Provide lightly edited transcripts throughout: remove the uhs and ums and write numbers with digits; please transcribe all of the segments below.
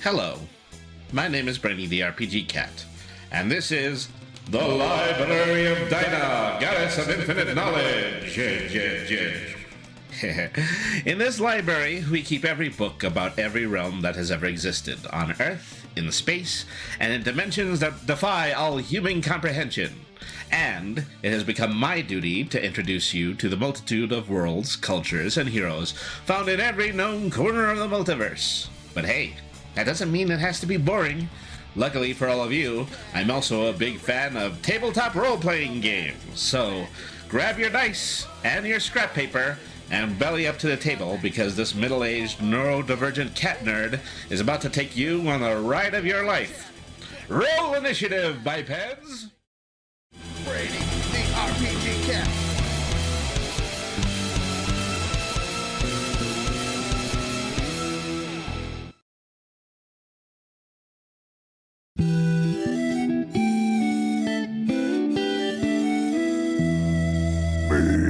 Hello, my name is Brainy the RPG Cat, and this is the Library of Dinah, Goddess of Infinite Knowledge. In this library, we keep every book about every realm that has ever existed, on Earth, in space, and in dimensions that defy all human comprehension. And it has become my duty to introduce you to the multitude of worlds, cultures, and heroes found in every known corner of the multiverse. But hey, that doesn't mean it has to be boring. Luckily for all of you, I'm also a big fan of tabletop role-playing games. So grab your dice and your scrap paper and belly up to the table, because this middle-aged neurodivergent cat nerd is about to take you on the ride of your life. Roll initiative, bipeds! Brady, the RPG Cat.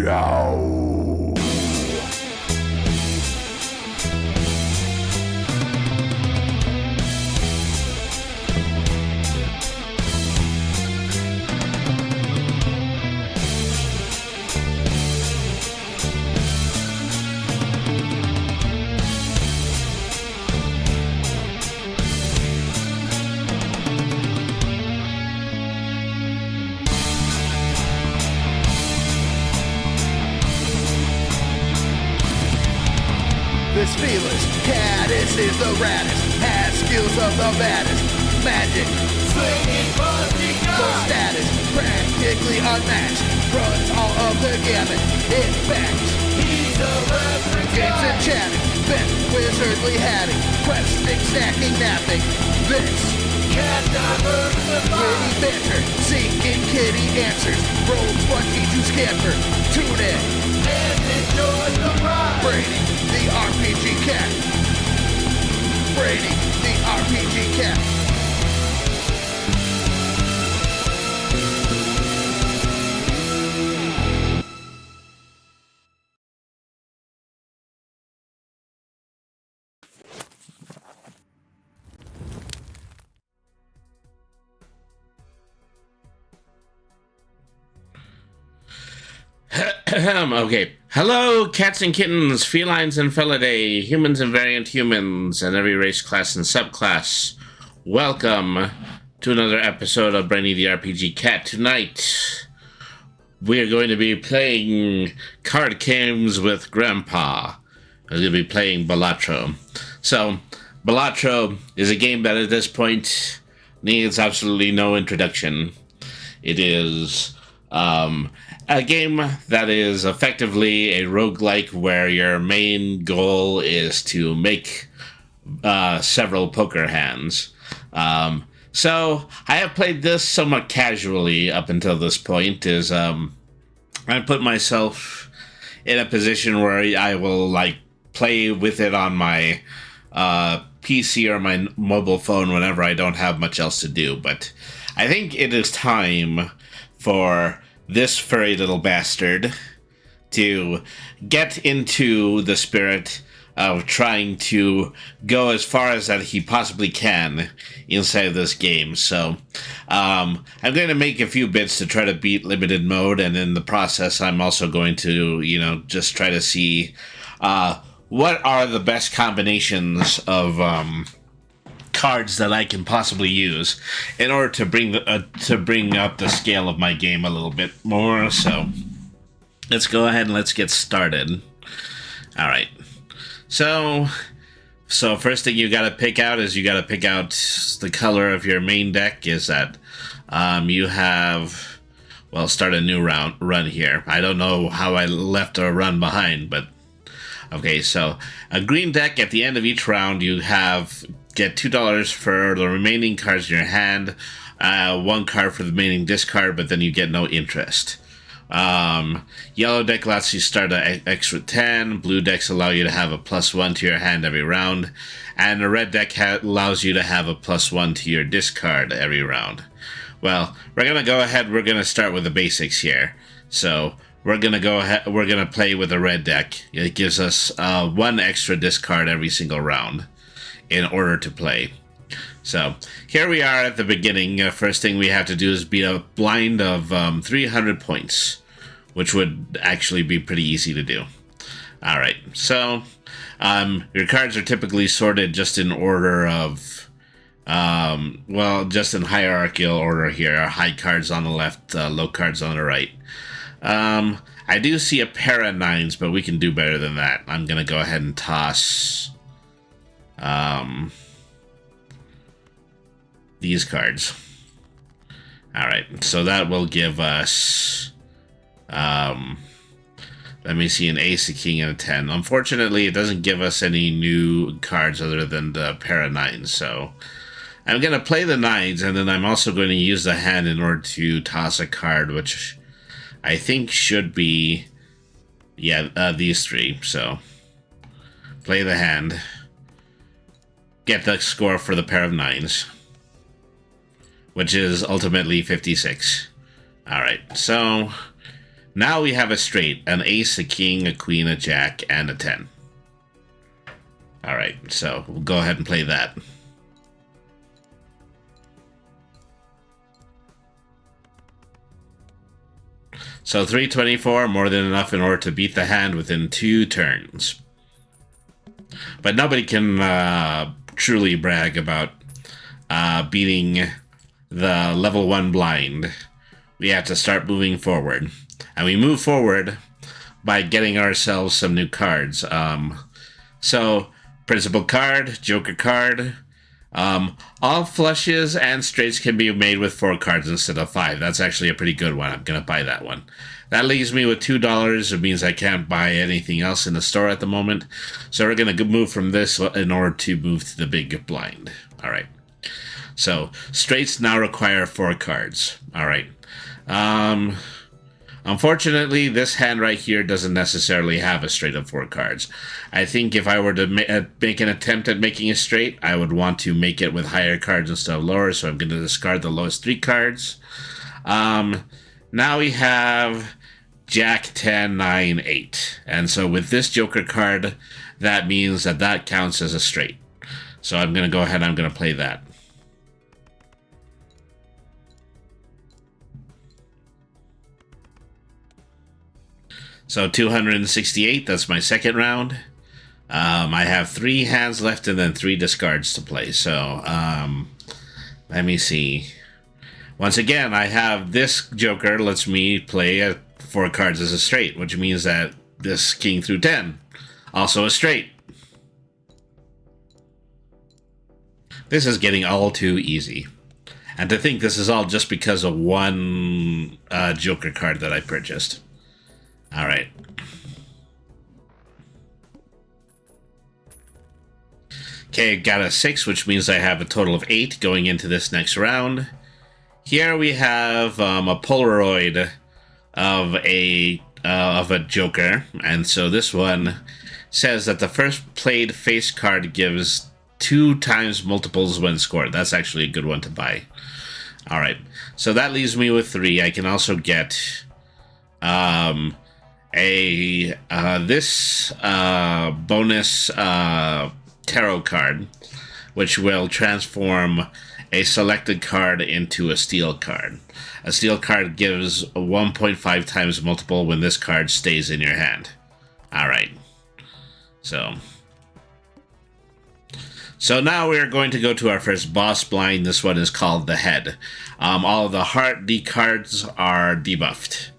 Meow. This fearless caddis is the raddest, has skills of the baddest. Magic, slinging fuzzy for status, practically unmatched. Runs all of the gamut. In fact, he's a reference. Games and chatting, bent wizardly hatting, questing, stacking, napping. This cat diversified. Witty banter, seeking kitty answers. Roll 20 to scamper. Tune in and enjoy the ride. Brady, the RPG Cat. Brady, the RPG Cat. Okay. Hello, cats and kittens, felines and felidae, humans and variant humans, and every race, class, and subclass. Welcome to another episode of Brainy the RPG Cat. Tonight, we're going to be playing card games with Grandpa. We're going to be playing Balatro. So, Balatro is a game that at this point needs absolutely no introduction. It is a game that is effectively a roguelike where your main goal is to make several poker hands. So I have played this somewhat casually up until this point. I put myself in a position where I will play with it on my PC or my mobile phone whenever I don't have much else to do. But I think it is time for this furry little bastard to get into the spirit of trying to go as far as that he possibly can inside of this game. So I'm going to make a few bits to try to beat limited mode, and in the process I'm also going to, just try to see what are the best combinations of cards that I can possibly use in order to bring up the scale of my game a little bit more. So let's go ahead and let's get started. All right. So first thing you got to pick out is the color of your main deck. Is that you have, well, start a new run here. I don't know how I left a run behind, but okay. So a green deck. At the end of each round, you get $2 for the remaining cards in your hand, 1 card for the remaining discard, but then you get no interest. Yellow deck lets you start an extra 10. Blue decks allow you to have a +1 to your hand every round, and the red deck allows you to have a +1 to your discard every round. Well, we're gonna start with the basics here. So we're gonna play with a red deck. It gives us 1 extra discard every single round in order to play. So here we are at the beginning. First thing we have to do is beat a blind of 300 points, which would actually be pretty easy to do. All right, so your cards are typically sorted just in order of, well, just in hierarchical order here. High cards on the left, low cards on the right. I do see a pair of nines, but we can do better than that. I'm going to go ahead and toss these cards. All right, so that will give us, let me see, an ace, a king, and a 10. Unfortunately, it doesn't give us any new cards other than the pair of nines, so I'm going to play the nines, and then I'm also going to use the hand in order to toss a card, which I think should be, these three. So play the hand, get the score for the pair of nines, which is ultimately 56. All right, so now we have a straight, an ace, a king, a queen, a jack, and a 10. All right, so we'll go ahead and play that. So 324, more than enough in order to beat the hand within 2 turns. But nobody can truly brag about beating the level 1 blind. We have to start moving forward. And we move forward by getting ourselves some new cards. So, principal card, joker card. All flushes and straights can be made with 4 cards instead of 5. That's actually a pretty good one. I'm going to buy that one. That leaves me with $2. It means I can't buy anything else in the store at the moment. So we're going to move from this in order to move to the big blind. All right. So straights now require 4 cards. All right. Unfortunately, this hand right here doesn't necessarily have a straight of 4 cards. I think if I were to make an attempt at making a straight, I would want to make it with higher cards instead of lower, so I'm going to discard the lowest 3 cards. Now we have Jack, 10, 9, 8. And so with this joker card, that means that that counts as a straight. So I'm going to go ahead and I'm going to play that. So 268, that's my second round. I have 3 hands left and then 3 discards to play. So let me see. Once again, I have this joker lets me play 4 cards as a straight, which means that this king through 10, also a straight. This is getting all too easy. And to think this is all just because of one joker card that I purchased. All right. Okay, got a 6, which means I have a total of 8 going into this next round. Here we have a Polaroid of a joker, and so this one says that the first played face card gives 2 times multiples when scored. That's actually a good one to buy. All right, so that leaves me with 3. I can also get this bonus tarot card, which will transform a selected card into a steel card. A steel card gives a 1.5 times multiple when this card stays in your hand. All right. So now we're going to go to our first boss blind. This one is called the Head. All of the heart D cards are debuffed.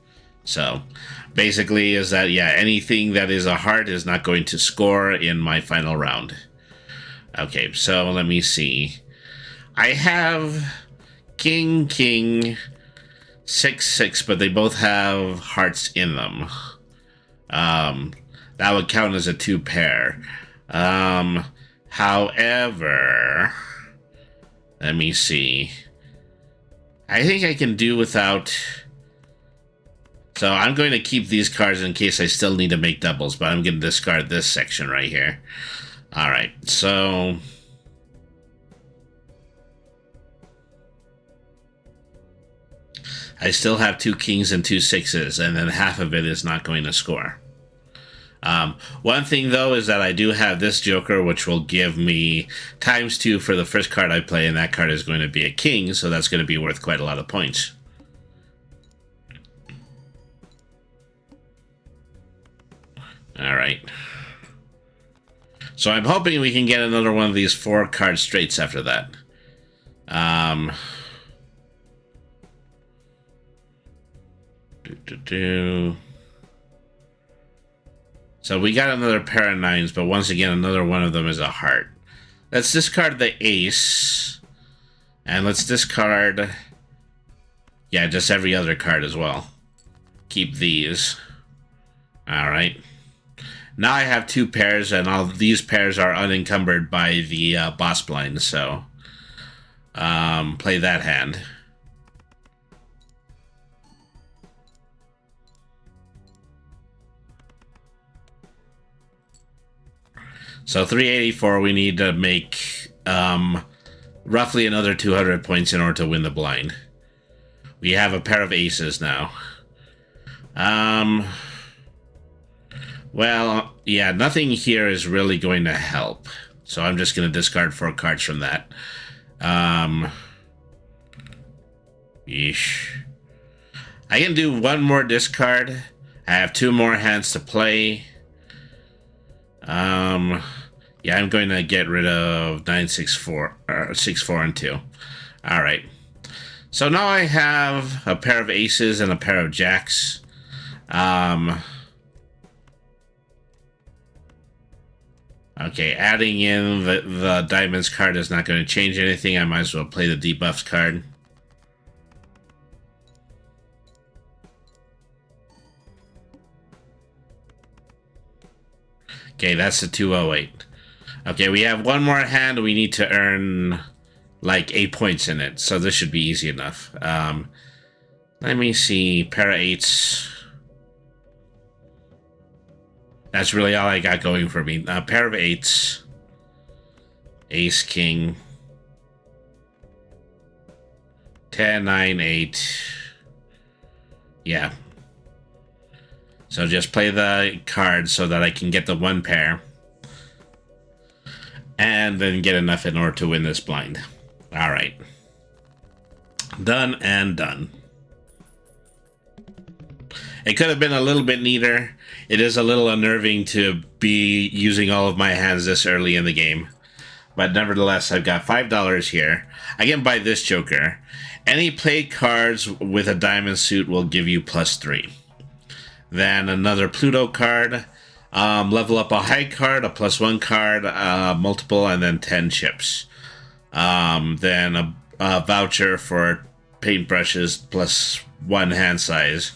So basically is that, yeah, anything that is a heart is not going to score in my final round. Okay, so let me see. I have King, King, 6, 6, but they both have hearts in them. That would count as a 2 pair. However, let me see. I think I can do without... So I'm going to keep these cards in case I still need to make doubles, but I'm going to discard this section right here. All right, so... I still have 2 kings and 2 6s, and then half of it is not going to score. One thing, though, is that I do have this Joker, which will give me ×2 for the first card I play, and that card is going to be a king, so that's going to be worth quite a lot of points. Alright. So I'm hoping we can get another one of these 4-card straights after that. So we got another pair of 9s, but once again, another one of them is a heart. Let's discard the ace. And let's discard... yeah, just every other card as well. Keep these. Alright. Now I have 2 pairs, and all these pairs are unencumbered by the boss blind, so... play that hand. So 384, we need to make roughly another 200 points in order to win the blind. We have a pair of aces now. Well, yeah, nothing here is really going to help. So I'm just going to discard 4 cards from that. Yeesh. I can do one more discard. I have 2 more hands to play. Yeah, I'm going to get rid of 964 or 64 and 2. All right. So now I have a pair of aces and a pair of jacks. Okay, adding in the diamonds card is not going to change anything. I might as well play the debuffs card. Okay, that's the 208. Okay, we have one more hand. We need to earn like 8 points in it, so this should be easy enough. Let me see. Pair of 8s. That's really all I got going for me. A pair of 8s. Ace, king. 10, 9, 8. Yeah. So just play the card so that I can get the 1 pair. And then get enough in order to win this blind. Alright. Done and done. It could have been a little bit neater. It is a little unnerving to be using all of my hands this early in the game. But nevertheless, I've got $5 here. I can buy this Joker. Any played cards with a diamond suit will give you +3. Then another Pluto card. Level up a high card, a +1 card, multiple, and then 10 chips. Then a voucher for paintbrushes +1 hand size.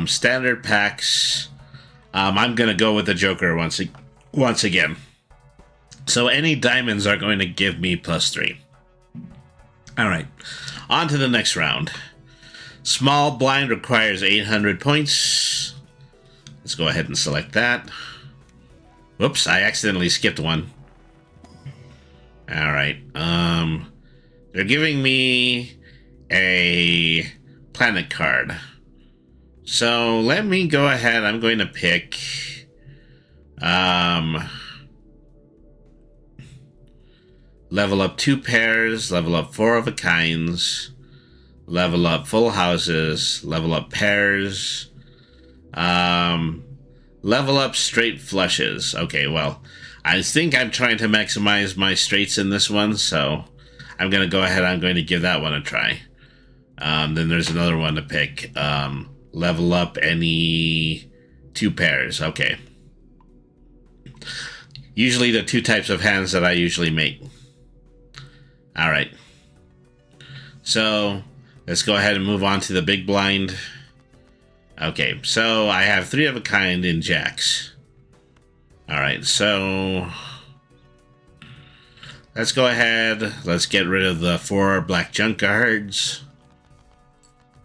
Standard packs. I'm going to go with the Joker once again. So any diamonds are going to give me +3. Alright, on to the next round. Small blind requires 800 points. Let's go ahead and select that. Whoops, I accidentally skipped one. Alright, they're giving me a planet card. So let me go ahead, I'm going to pick level up 2 pairs, level up 4 of a kinds, level up full houses, level up pairs, level up straight flushes. Okay, well, I think I'm trying to maximize my straights in this one, so I'm going to go ahead, I'm going to give that one a try. Then there's another one to pick. Level up any 2 pairs. Okay. Usually the 2 types of hands that I usually make. Alright. So, let's go ahead and move on to the big blind. Okay, so I have 3 of a kind in jacks. Alright, so let's go ahead. Let's get rid of the 4 black junk cards.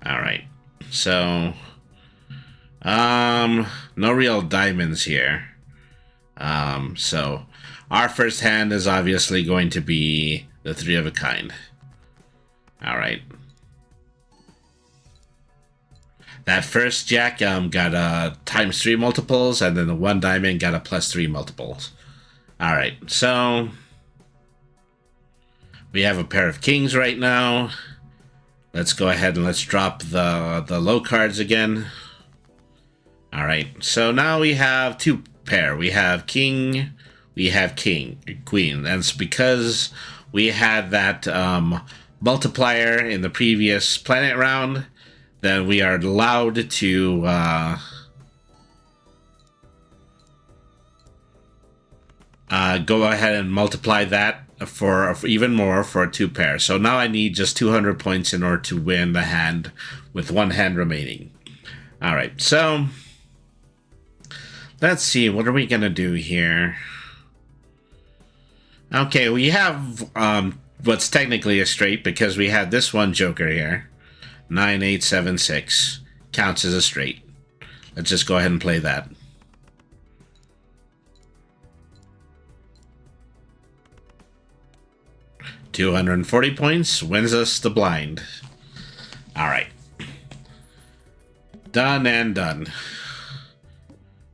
Alright, so no real diamonds here. So our first hand is obviously going to be the 3 of a kind. Alright. That first jack got times 3 multiples, and then the one diamond got a plus 3 multiples. All right, so we have a pair of kings right now. Let's go ahead and let's drop the low cards again. All right, so now we have 2 pair. We have king, we have queen. That's because we had that multiplier in the previous planet round. Then we are allowed to go ahead and multiply that for even more for a 2 pair. So now I need just 200 points in order to win the hand with 1 hand remaining. All right, so let's see. What are we going to do here? Okay, we have what's technically a straight because we had this one joker here. 9876 counts as a straight. Let's just go ahead and play that. $240 points wins us the blind. All right. Done and done.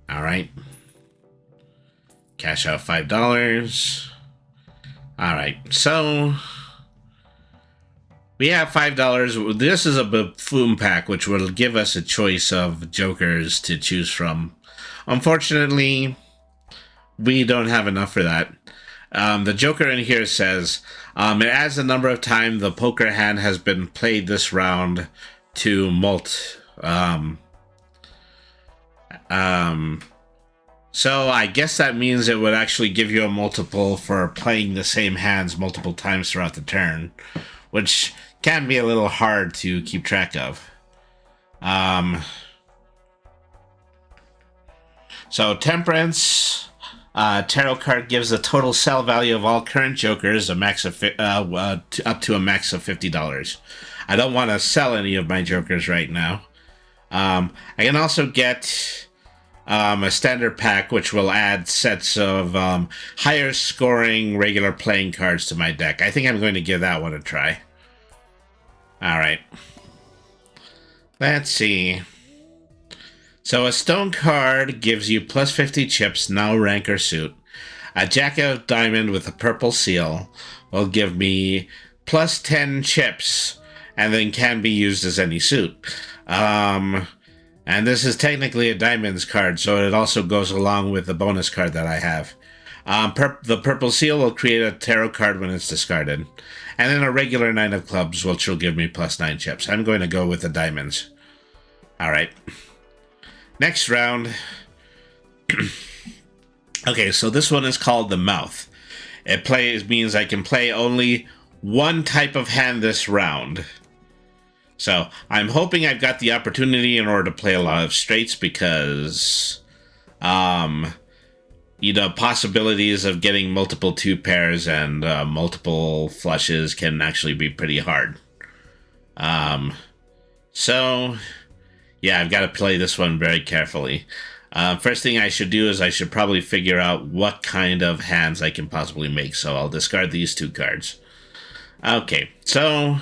All right. Cash out $5. All right. So we have $5. This is a buffoon pack, which will give us a choice of jokers to choose from. Unfortunately, we don't have enough for that. The joker in here says it adds the number of times the poker hand has been played this round to so I guess that means it would actually give you a multiple for playing the same hands multiple times throughout the turn, which can be a little hard to keep track of. So Temperance tarot card gives the total sell value of all current jokers a max of up to a max of $50. I don't want to sell any of my jokers right now. I can also get a standard pack, which will add sets of higher scoring regular playing cards to my deck. I think I'm going to give that one a try. All right. Let's see. So a stone card gives you plus 50 chips, no rank or suit. A jack of diamond with a purple seal will give me plus 10 chips, and then can be used as any suit. And this is technically a diamonds card, so it also goes along with the bonus card that I have. The purple seal will create a tarot card when it's discarded. And then a regular 9 of clubs, which will give me plus 9 chips. I'm going to go with the diamonds. All right. Next round. Okay, so this one is called the mouth. It means I can play only one type of hand this round. So I'm hoping I've got the opportunity in order to play a lot of straights because, possibilities of getting multiple 2 pairs and multiple flushes can actually be pretty hard. So, yeah, I've got to play this one very carefully. First thing I should do is I should probably figure out what kind of hands I can possibly make. So I'll discard these 2 cards. Okay, so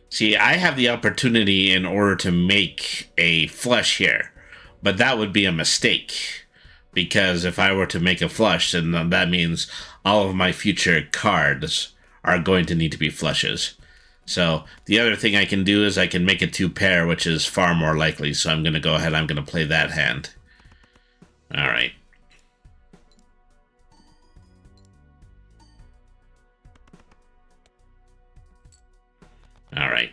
see, I have the opportunity in order to make a flush here, but that would be a mistake, because if I were to make a flush, then that means all of my future cards are going to need to be flushes. So the other thing I can do is I can make a 2 pair, which is far more likely. So I'm going to go ahead, I'm going to play that hand. All right. All right.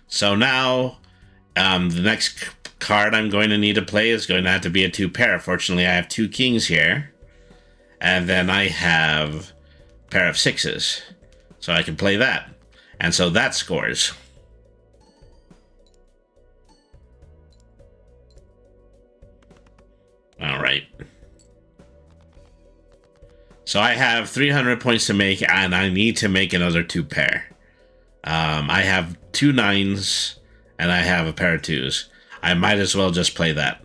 So now the next card I'm going to need to play is going to have to be a 2 pair. Fortunately, I have 2 kings here. And then I have a pair of 6s. So I can play that. And so that scores. All right. So I have 300 points to make, and I need to make another 2 pair. I have 2 9s, and I have a pair of 2s. I might as well just play that.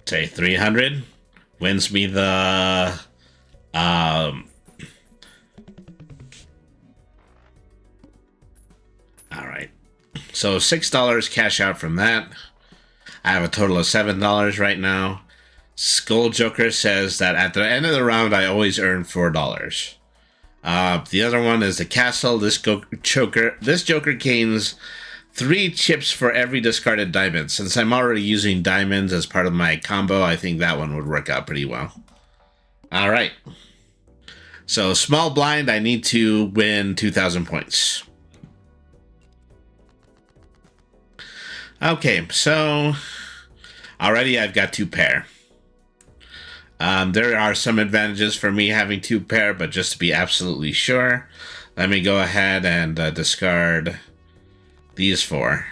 Say 300 wins me the all right. So $6 cash out from that. I have a total of $7 right now. Skull Joker says that at the end of the round, I always earn $4. The other one is the castle. This Joker gains 3 chips for every discarded diamond. Since I'm already using diamonds as part of my combo, I think that one would work out pretty well. All right. So small blind, I need to win 2,000 points. Okay, so already I've got 2 pair. There are some advantages for me having 2 pair, but just to be absolutely sure, let me go ahead and discard these 4.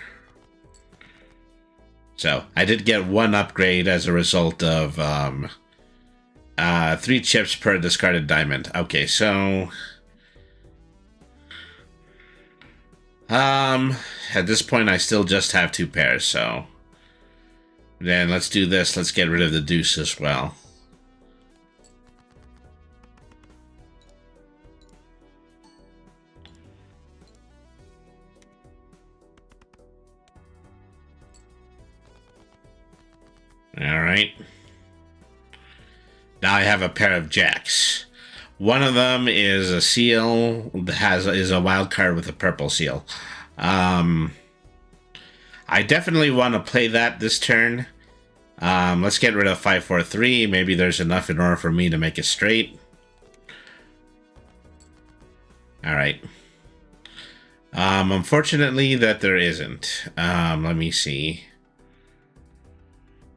So I did get 1 upgrade as a result of 3 chips per discarded diamond. Okay, so at this point I still just have 2 pairs, so then let's do this. Let's get rid of the deuce as well. Alright. Now I have a pair of jacks. One of them is a seal that is a wild card with a purple seal. I definitely want to play that this turn. Let's get rid of 543. Maybe there's enough in order for me to make it straight. Alright. Unfortunately that there isn't. Let me see.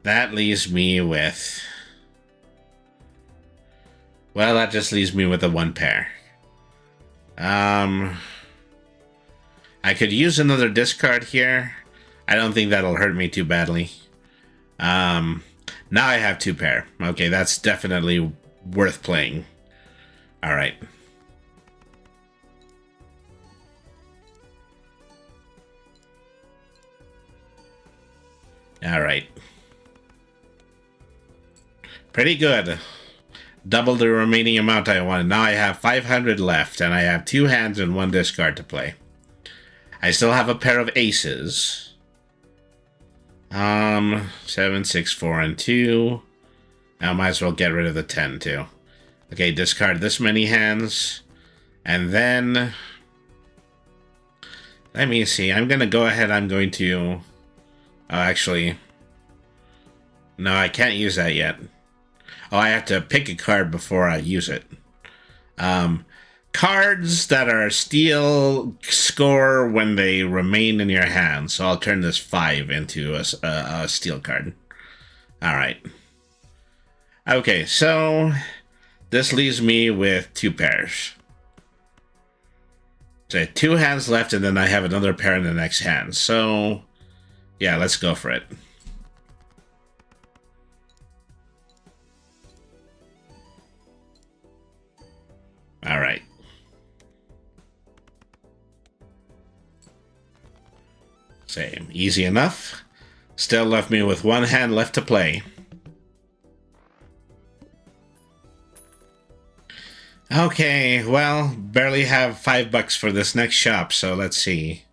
That leaves me with... Well, that just leaves me with a 1 pair. I could use another discard here. I don't think that'll hurt me too badly. Now I have 2 pair. Okay, that's definitely worth playing. Alright. Alright. Pretty good. Double the remaining amount I wanted. Now I have 500 left, and I have 2 hands and 1 discard to play. I still have a pair of aces. 7, 6, 4, and 2. I might as well get rid of the 10 too. Okay, discard this many hands. And then... Let me see. I'm going to go ahead. I'm going to... Oh, actually... No, I can't use that yet. Oh, I have to pick a card before I use it. Cards that are steel score when they remain in your hand. So I'll turn this 5 into a steel card. Alright. Okay, so this leaves me with 2 pairs. So I have 2 hands left, and then I have another pair in the next hand. So, yeah, let's go for it. All right. Same. Easy enough. Still left me with 1 hand left to play. Okay, well, barely have $5 for this next shop, so let's see.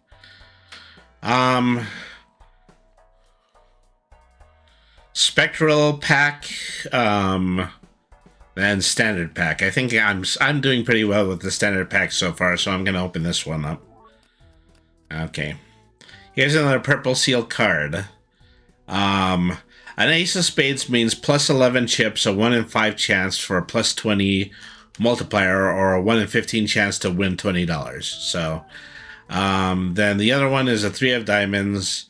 Spectral pack, and standard pack. I think I'm doing pretty well with the standard pack so far, so I'm gonna open this one up. Okay. Here's another purple seal card. An ace of spades means plus 11 chips, a 1 in 5 chance for a plus 20 multiplier, or a 1 in 15 chance to win $20. So, then the other one is a 3 of diamonds,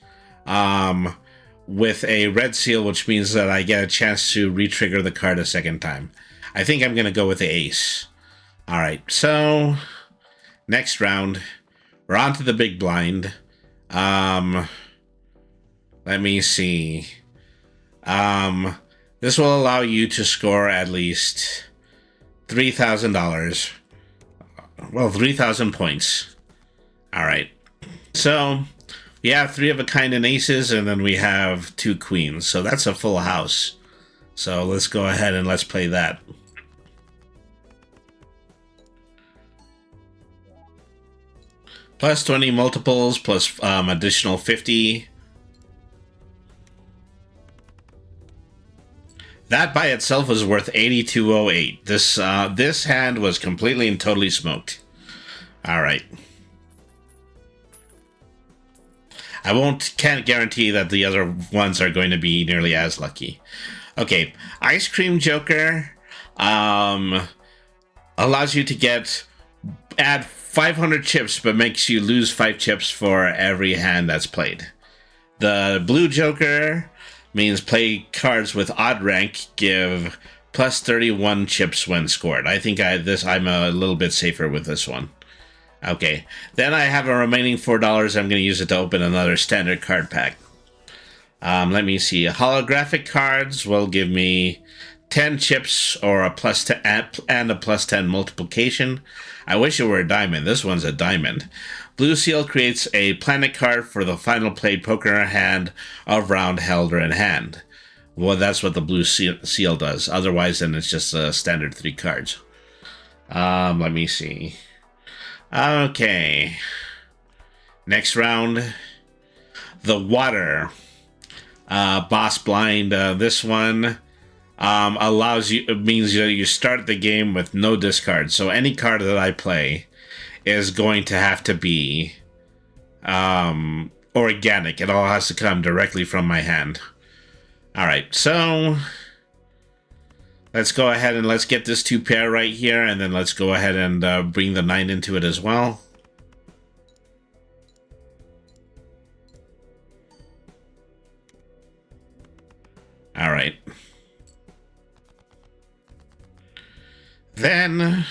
with a red seal, which means that I get a chance to re-trigger the card a second time. I think I'm going to go with the ace. Alright, so next round, we're on to the big blind. Let me see. This will allow you to score at least $3,000. Well, 3,000 points. Alright, so we have 3 of a kind in aces, and then we have 2 queens, so that's a full house. So let's go ahead and let's play that. Plus 20 multiples, plus additional 50. That by itself was worth 8208. This hand was completely and totally smoked. All right. Can't guarantee that the other ones are going to be nearly as lucky. Okay, Ice Cream Joker allows you to add 500 chips, but makes you lose 5 chips for every hand that's played. The Blue Joker means play cards with odd rank, give plus 31 chips when scored. I think I'm a little bit safer with this one. Okay, then I have a remaining $4. I'm going to use it to open another standard card pack. Let me see. Holographic cards will give me 10 chips or a plus 10 and a plus 10 multiplication. I wish it were a diamond. This one's a diamond. Blue Seal creates a planet card for the final played poker hand of round held or in hand. Well, that's what the Blue Seal does. Otherwise, then it's just a standard 3 cards. Let me see. Okay. Next round. The Water. Boss Blind. This one means you start the game with no discard. So any card that I play is going to have to be organic. It all has to come directly from my hand. All right, so let's go ahead and let's get this 2 pair right here, and then let's go ahead and bring the 9 into it as well. All right. Then,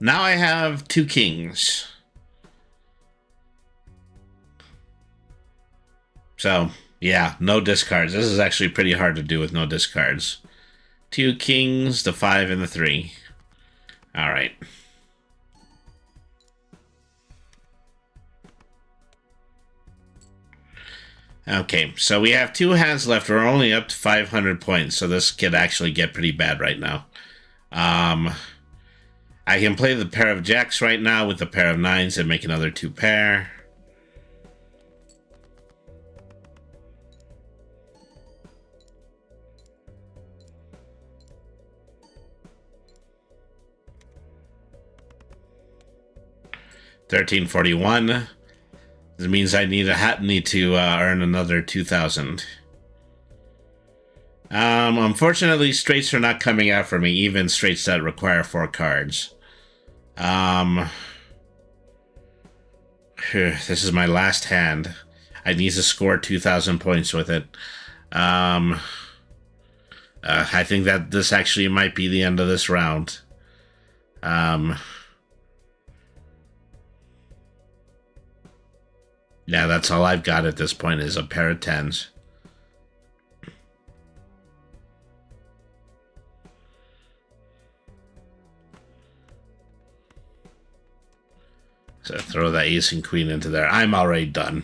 now I have 2 kings. So, yeah, no discards. This is actually pretty hard to do with no discards. 2 kings, the 5 and the 3. All right. Okay, so we have 2 hands left. We're only up to 500 points, so this could actually get pretty bad right now. I can play the pair of jacks right now with the pair of 9s and make another 2 pair. $13.41. This means I need to earn another 2,000. Unfortunately, straights are not coming out for me, even straights that require 4 cards. This is my last hand. I need to score 2,000 points with it. I think that this actually might be the end of this round. Yeah, that's all I've got at this point is a pair of 10s. So throw that ace and queen into there. I'm already done.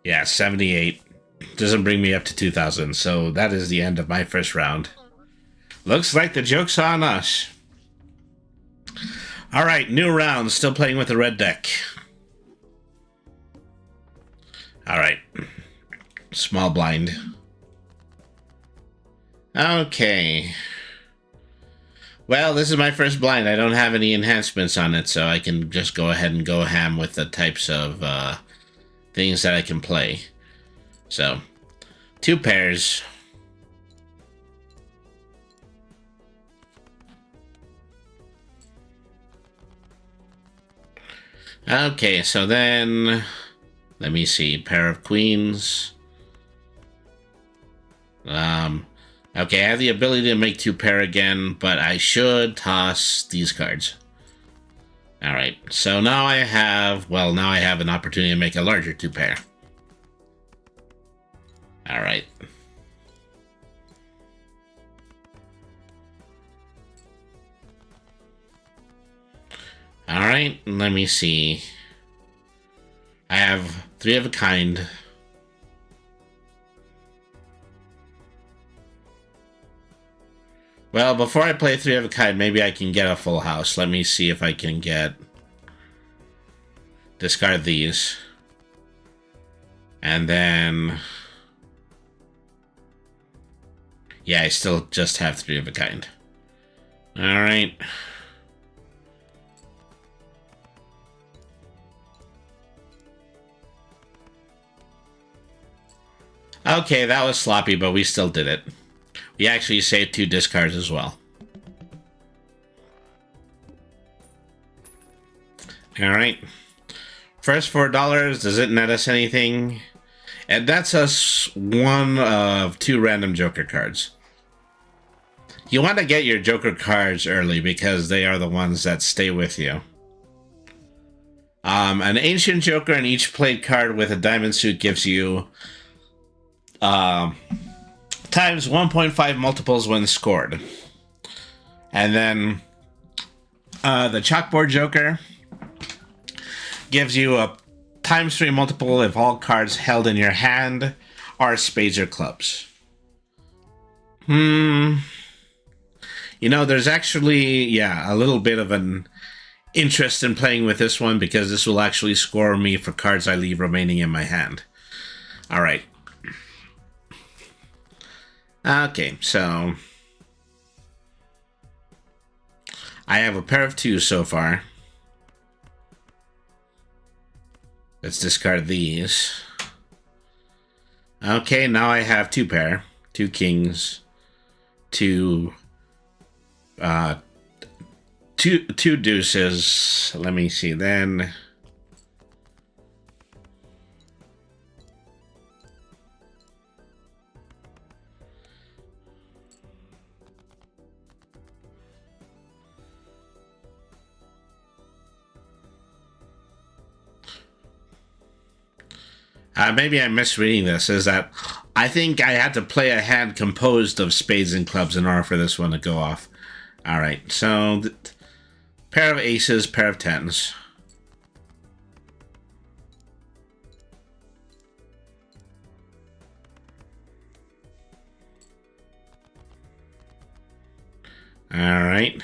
Yeah, 78. Doesn't bring me up to 2,000, so that is the end of my first round. Looks like the joke's on us. All right, new round. Still playing with the red deck. All right. Small blind. Okay. Well, this is my first blind. I don't have any enhancements on it, so I can just go ahead and go ham with the types of things that I can play. So, 2 pairs. Okay, so then, let me see, pair of queens. Okay, I have the ability to make 2 pair again, but I should toss these cards. Alright, so now I have an opportunity to make a larger 2 pair. Alright. Alright, let me see. I have 3 of a kind. Well, before I play 3 of a kind, maybe I can get a full house. Let me see if I can get... Discard these. And then... Yeah, I still just have 3 of a kind. Alright. Okay, that was sloppy, but we still did it. We actually saved 2 discards as well. Alright. First $4, does it net us anything? And that's us 1 of 2 random Joker cards. You want to get your Joker cards early because they are the ones that stay with you. An Ancient Joker in each played card with a Diamond Suit gives you times 1.5 multiples when scored. And then the Chalkboard Joker gives you a times 3 multiple if all cards held in your hand are spades or clubs. You know, there's actually, yeah, a little bit of an interest in playing with this one because this will actually score me for cards I leave remaining in my hand. Alright. Okay, so... I have a pair of 2 so far. Let's discard these. Okay, now I have 2 pair. 2 kings. 2 deuces. Let me see then. Maybe I'm misreading this. Is that I think I had to play a hand composed of spades and clubs in order for this one to go off. All right, so pair of aces, pair of tens. All right.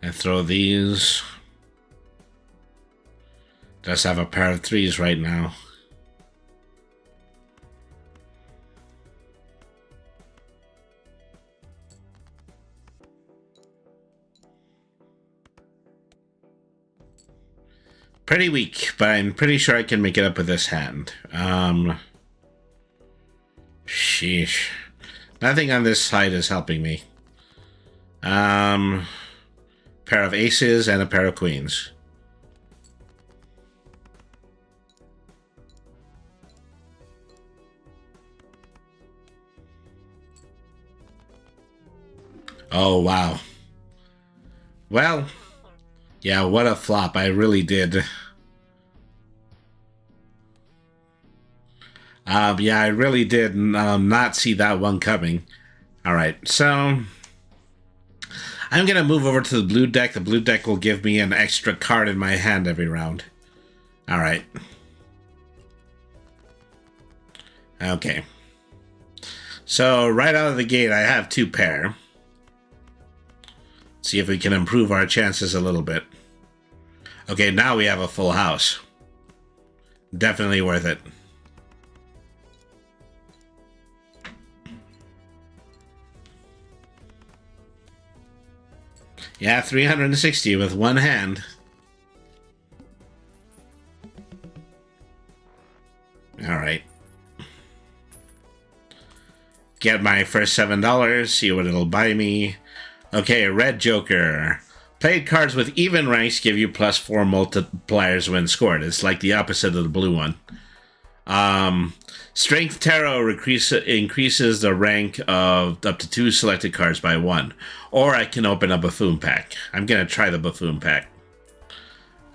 I throw these. Just have a pair of 3s right now. Pretty weak, but I'm pretty sure I can make it up with this hand. Sheesh. Nothing on this side is helping me. Pair of aces and a pair of queens. Oh, wow. Well, yeah, what a flop. I really did. Yeah, I really did not see that one coming. All right, so I'm going to move over to the blue deck. The blue deck will give me an extra card in my hand every round. All right. Okay. So right out of the gate, I have 2 pair. See if we can improve our chances a little bit. Okay, now we have a full house. Definitely worth it. Yeah, 360 with 1 hand. Alright. Get my first $7, see what it'll buy me. Okay, Red Joker. Played cards with even ranks give you +4 multipliers when scored. It's like the opposite of the blue one. Strength Tarot increases the rank of up to 2 selected cards by 1. Or I can open a Buffoon pack. I'm going to try the Buffoon pack.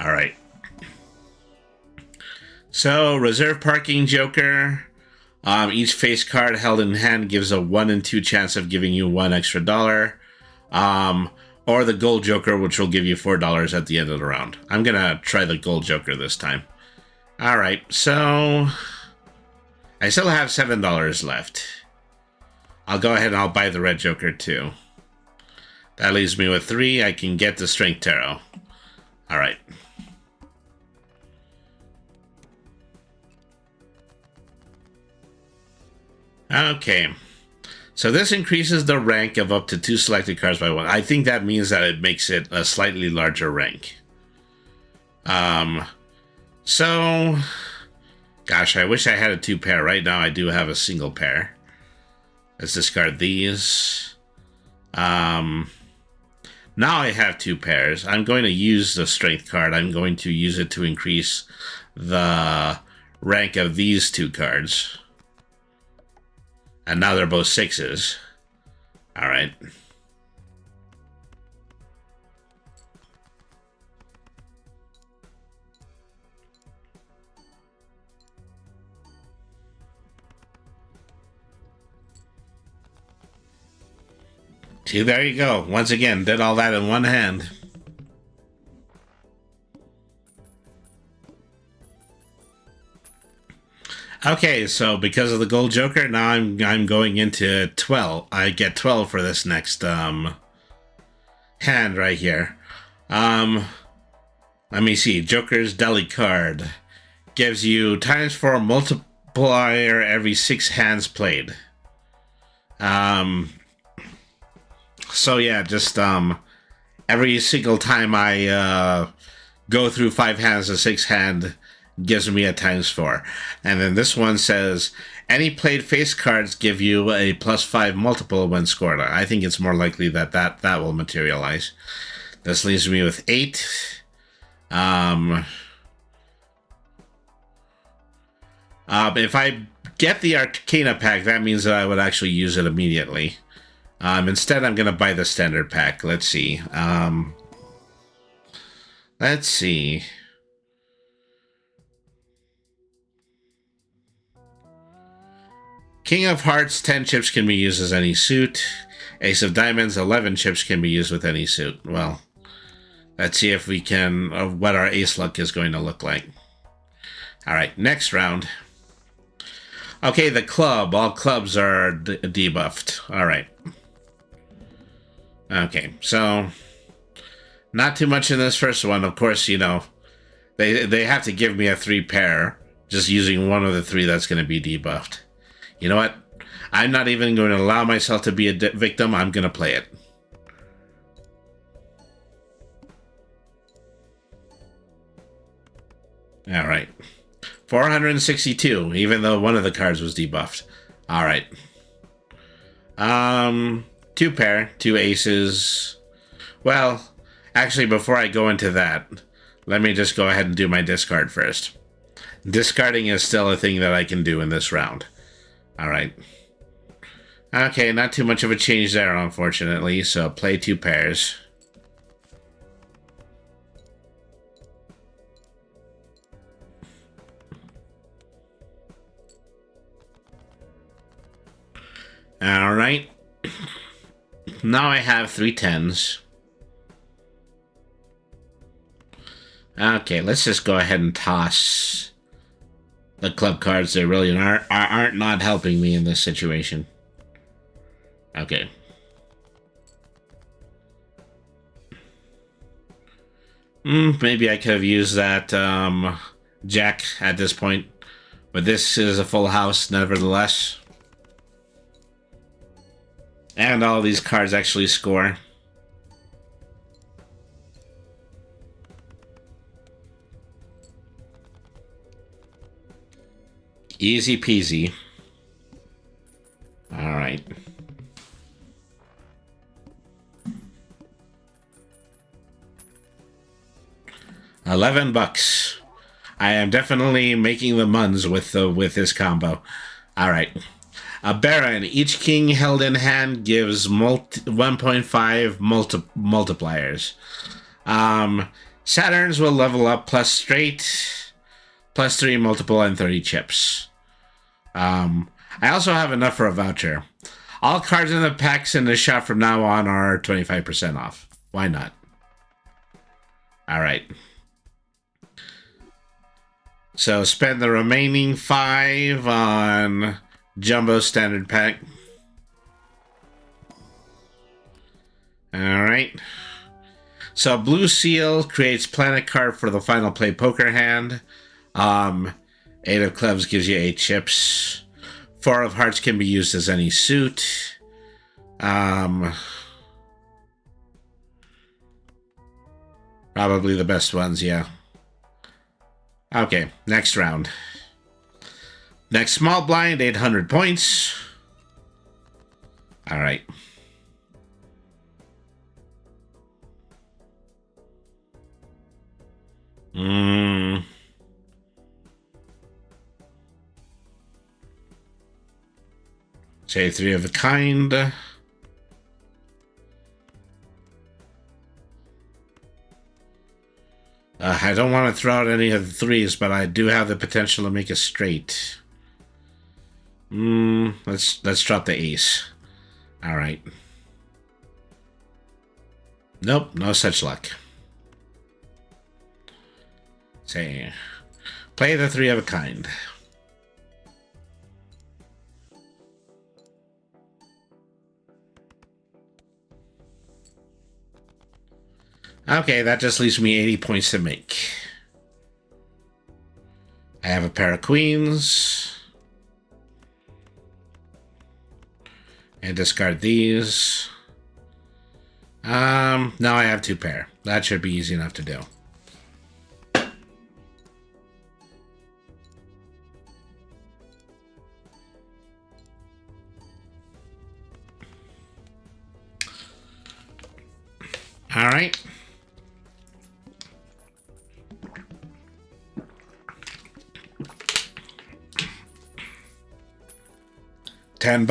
Alright. So, Reserve Parking Joker. Each face card held in hand gives a 1 in 2 chance of giving you $1 extra. or the gold joker, which will give you $4 at the end of the round. I'm gonna try the gold joker this time. All right, so I still have $7 left. I'll go ahead and I'll buy the red joker too. That leaves me with 3. I can get the strength tarot. All right. Okay. So this increases the rank of up to 2 selected cards by 1. I think that means that it makes it a slightly larger rank. So, gosh, I wish I had a 2 pair. Right now I do have a single pair. Let's discard these. Now I have 2 pairs. I'm going to use the strength card. I'm going to use it to increase the rank of these 2 cards. And now they're both 6s. All right. See, there you go. Once again, did all that in one hand. Okay, so because of the gold joker, now I'm going into 12. I get 12 for this next hand right here. Let me see. Joker's Deli card gives you ×4 multiplier every 6 hands played. So yeah, just every single time I go through 5 hands, a 6 hand gives me a ×4. And then this one says, any played face cards give you a +5 multiple when scored. I think it's more likely that that will materialize. This leaves me with 8. If I get the Arcana pack, that means that I would actually use it immediately. Instead, I'm going to buy the standard pack. Let's see. Let's see. King of Hearts, 10 chips can be used as any suit. Ace of Diamonds, 11 chips can be used with any suit. Well, let's see if we can, what our ace luck is going to look like. All right, next round. Okay, the club. All clubs are debuffed. All right. Okay, so not too much in this first one. Of course, you know, they have to give me a 3 pair, just using one of the 3 that's going to be debuffed. You know what? I'm not even going to allow myself to be a victim. I'm going to play it. All right. 462, even though one of the cards was debuffed. All right. 2 pair, 2 aces. Well, actually, before I go into that, let me just go ahead and do my discard first. Discarding is still a thing that I can do in this round. All right. Okay, not too much of a change there, unfortunately. So play 2 pairs. All right. Now I have 3 10s. Okay, let's just go ahead and toss the club cards. They really aren't not helping me in this situation. Okay. Maybe I could have used that jack at this point, but this is a full house nevertheless. And all these cards actually score. Easy peasy. All right. $11. I am definitely making the muns with this combo. All right. A Baron. Each king held in hand gives 1.5 multipliers. Saturns will level up plus straight, plus 3 multiple, and 30 chips. I also have enough for a voucher. All cards in the packs in the shop from now on are 25% off. Why not? All right. So spend the remaining 5 on Jumbo Standard Pack. All right. So Blue Seal creates Planet card for the final play poker hand. 8 of Clubs gives you 8 chips. 4 of Hearts can be used as any suit. Probably the best ones, yeah. Okay, next round. Next small blind, 800 points. All right. Say 3 of a kind. I don't want to throw out any of the 3s, but I do have the potential to make a straight. Let's drop the ace. All right. Nope, no such luck. Say, play the 3 of a kind. Okay, that just leaves me 80 points to make. I have a pair of queens. And discard these. Now I have 2 pair. That should be easy enough to do. All right. $10,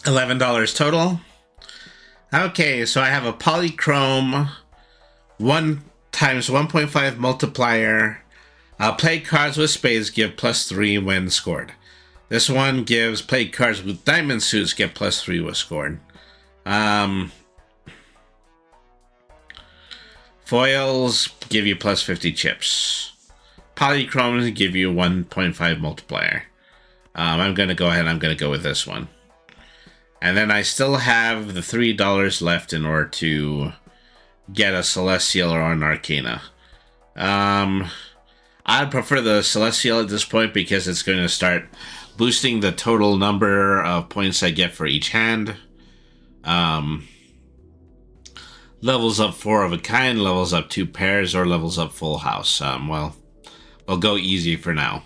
$11 total. Okay, so I have a polychrome 1 times 1.5 multiplier. Play cards with spades give +3 when scored. This one gives play cards with diamond suits get +3 when scored. Foils give you +50 chips. Polychromes give you 1.5 multiplier. I'm going to go ahead and I'm going to go with this one. And then I still have the $3 left in order to get a Celestial or an Arcana. I'd prefer the Celestial at this point because it's going to start boosting the total number of points I get for each hand. Levels up 4 of a kind, levels up 2 pairs, or levels up full house. Well, we'll go easy for now.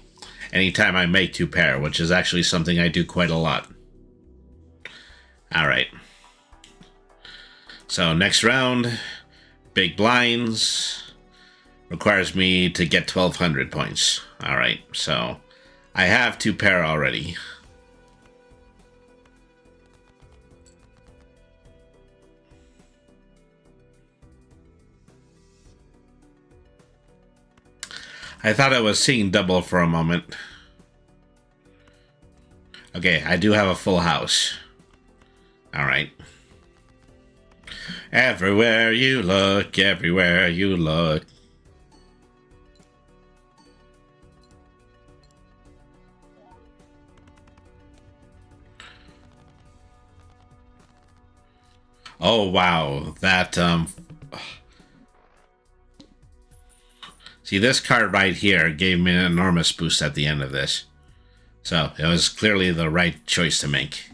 Anytime I make 2 pair, which is actually something I do quite a lot. All right. So next round, big blinds, requires me to get 1,200 points. All right, so I have 2 pair already. I thought I was seeing double for a moment. Okay, I do have a full house. All right. Everywhere you look, everywhere you look. Oh, wow. That, see, this card right here gave me an enormous boost at the end of this. So, it was clearly the right choice to make.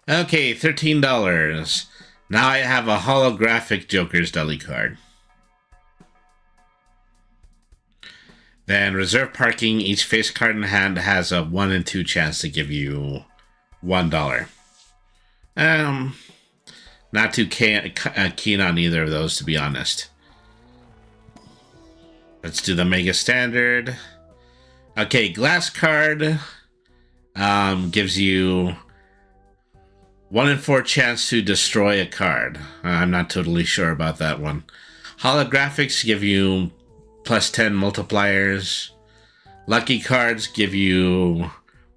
Okay, $13. Now I have a holographic Joker's Deli card. Then reserve parking. Each face card in hand has a 1 in 2 chance to give you $1. Not too keen on either of those, to be honest. Let's do the Mega Standard. Okay, Glass card gives you 1 in 4 chance to destroy a card. I'm not totally sure about that one. Holographics give you +10 multipliers. Lucky cards give you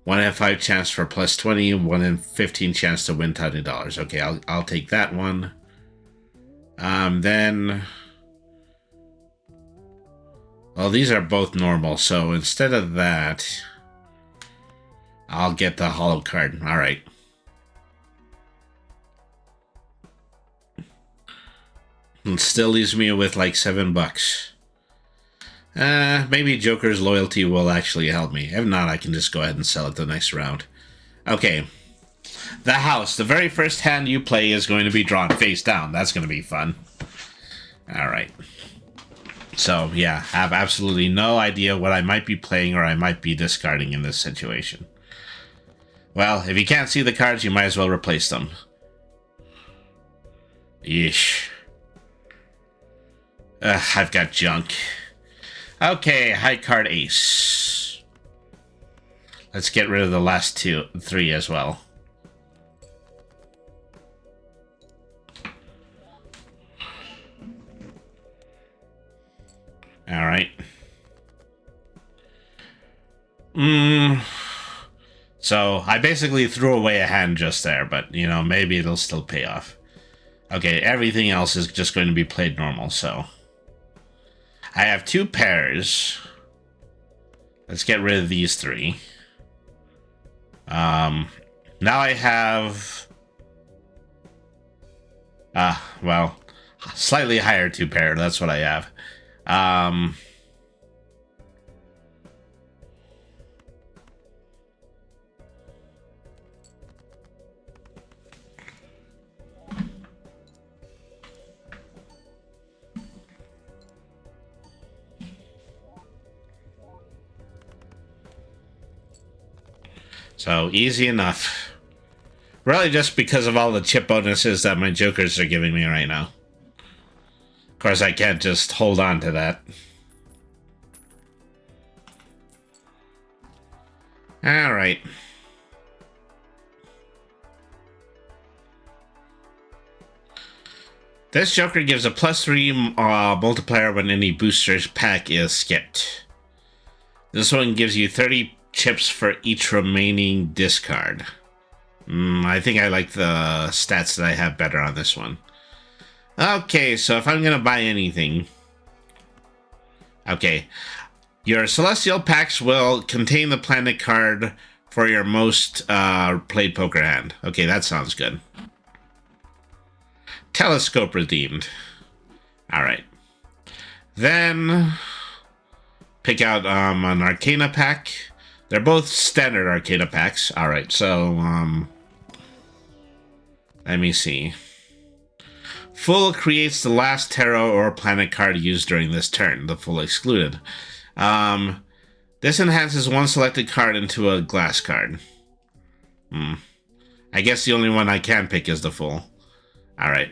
1 in 5 chance for +20, 1 in 15 chance to win $20. Okay, I'll take that one. Then... Well, these are both normal, so instead of that, I'll get the hollow card. Alright. It still leaves me with like $7. Maybe Joker's loyalty will actually help me. If not, I can just go ahead and sell it the next round. Okay. The house. The very first hand you play is going to be drawn face down. That's going to be fun. Alright. So, yeah, I have absolutely no idea what I might be playing or I might be discarding in this situation. Well, if you can't see the cards, you might as well replace them. Yeesh. I've got junk. Okay, high card ace. Let's get rid of the last three as well. Alright. So, I basically threw away a hand just there, but, you know, maybe it'll still pay off. Okay, everything else is just going to be played normal, so... I have 2 pairs. Let's get rid of these 3. Now I have... well, slightly higher 2 pair, that's what I have. So, easy enough. Really just because of all the chip bonuses that my jokers are giving me right now. Of course, I can't just hold on to that. Alright. This joker gives a +3 multiplier when any booster's pack is skipped. This one gives you 30 chips for each remaining discard. I think I like the stats that I have better on this one. Okay, so if I'm going to buy anything... Okay. Your Celestial packs will contain the planet card for your most played poker hand. Okay, that sounds good. Telescope redeemed. Alright. Then... pick out an Arcana pack. They're both standard Arcana packs. Alright, so, let me see. Full creates the last tarot or planet card used during this turn. The full excluded. This enhances one selected card into a glass card. I guess the only one I can pick is the full. Alright.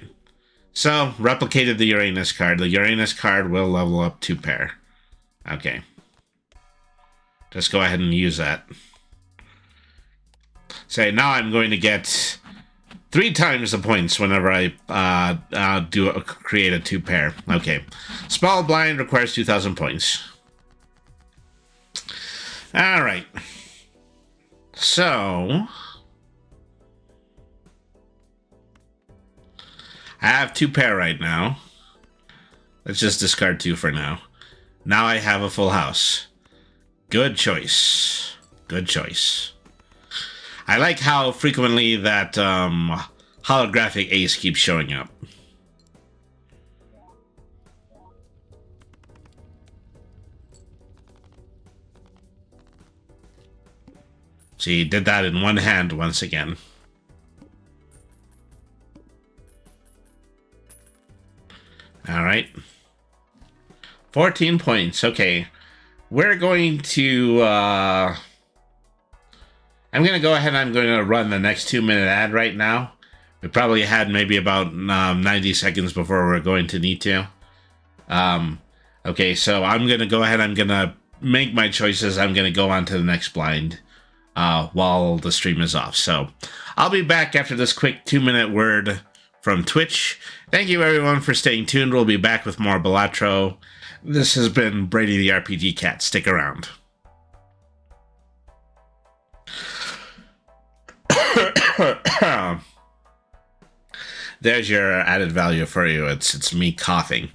So, replicated the Uranus card. The Uranus card will level up 2 pair. Okay. Just go ahead and use that. Say, now I'm going to get 3 times the points whenever I create a 2 pair. Okay. Small blind requires 2,000 points. Alright. So... I have 2 pair right now. Let's just discard 2 for now. Now I have a full house. Good choice. Good choice. I like how frequently that holographic ace keeps showing up. See, did that in one hand once again. Alright. 14 points. Okay. We're going to... I'm going to go ahead and I'm going to run the next 2-minute ad right now. We probably had maybe about 90 seconds before we're going to need to. Okay, so I'm going to go ahead. I'm going to make my choices. I'm going to go on to the next blind while the stream is off. So I'll be back after this quick 2-minute word from Twitch. Thank you, everyone, for staying tuned. We'll be back with more Balatro. This has been Brady the RPG Cat. Stick around. There's your added value for you. It's me coughing.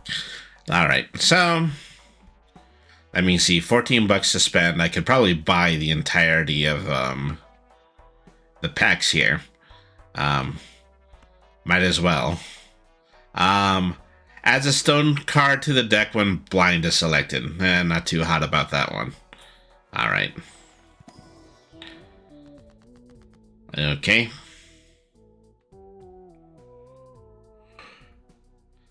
All right, so let me see. $14 to spend. I could probably buy the entirety of the packs here. Might as well. Adds a stone card to the deck when blind is selected. Not too hot about that one. All right. Okay.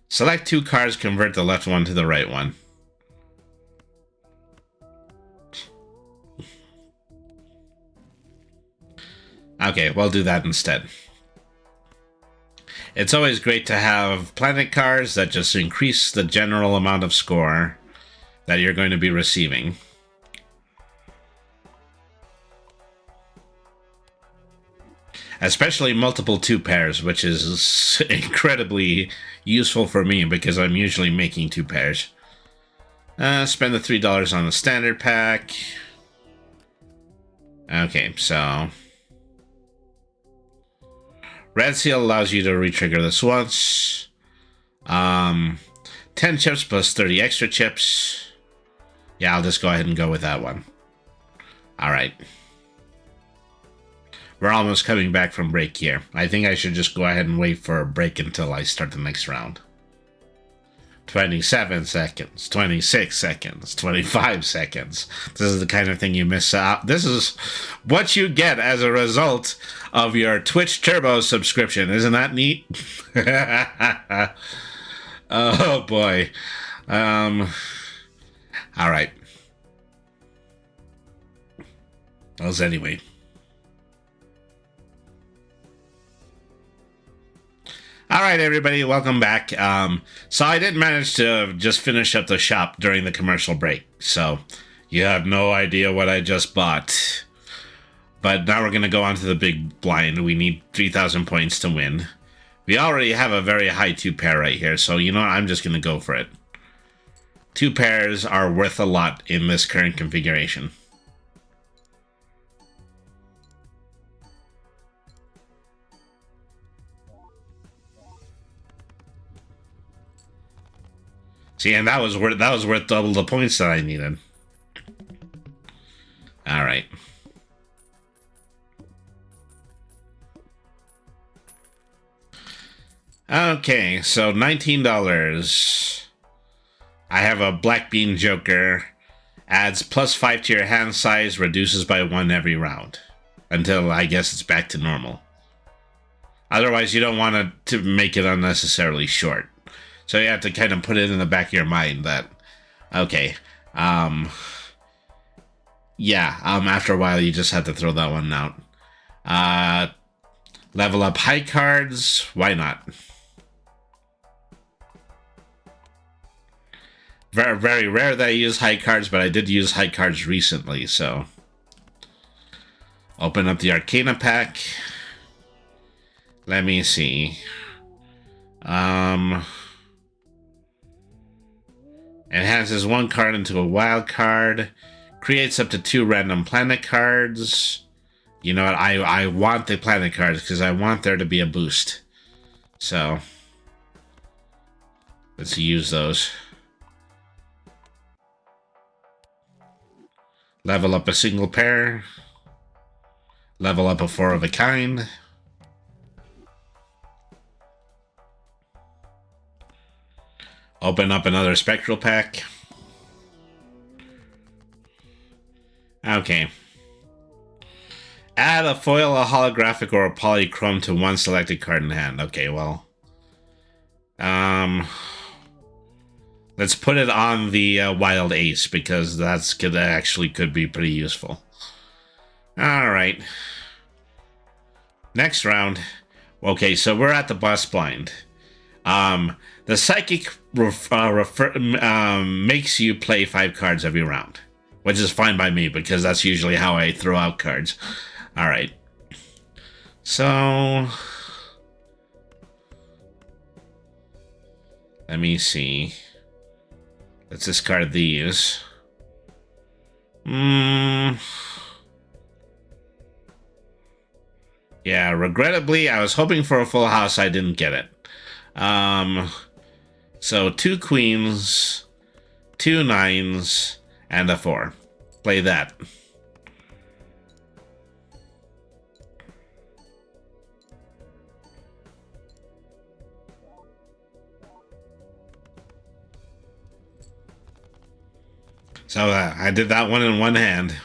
Select 2 cards, convert the left one to the right one. Okay, we'll do that instead. It's always great to have planet cards that just increase the general amount of score that you're going to be receiving. Especially multiple 2 pairs, which is incredibly useful for me because I'm usually making 2 pairs. Spend the $3 on the standard pack. Okay, so Red Seal allows you to retrigger this once. 10 chips plus 30 extra chips. Yeah, I'll just go ahead and go with that one. Alright. We're almost coming back from break here. I think I should just go ahead and wait for a break until I start the next round. 27 seconds, 26 seconds, 25 seconds. This is the kind of thing you miss out. This is what you get as a result of your Twitch Turbo subscription. Isn't that neat? Oh boy. All right. Well, anyway. All right, everybody, welcome back. So I did manage to just finish up the shop during the commercial break. So you have no idea what I just bought. But now we're going to go on to the big blind. We need 3,000 points to win. We already have a very high 2 pair right here. So you know what? I'm just going to go for it. 2 pairs are worth a lot in this current configuration. See, and that was worth double the points that I needed. All right. Okay, so $19. I have a Black Bean Joker. Adds +5 to your hand size, reduces by 1 every round. Until, I guess, it's back to normal. Otherwise, you don't want to make it unnecessarily short. So you have to kind of put it in the back of your mind that, okay, yeah, after a while you just have to throw that one out. Level up high cards, why not? Very, very rare that I use high cards, but I did use high cards recently, so. Open up the Arcana pack. Let me see. Enhances 1 card into a wild card. Creates up to 2 random planet cards. You know what? I want the planet cards because I want there to be a boost. So let's use those. Level up a single pair. Level up a 4 of a kind. Open up another spectral pack. Okay. Add a foil, a holographic, or a polychrome to 1 selected card in hand. Okay, well. Let's put it on the Wild Ace, because that actually could be pretty useful. Alright. Next round. Okay, so we're at the boss blind. The Psychic makes you play 5 cards every round, which is fine by me because that's usually how I throw out cards. All right. So let me see. Let's discard these. Yeah, regrettably, I was hoping for a full house. I didn't get it. So 2 queens, 2 nines, and a 4. Play that. So I did that one in one hand.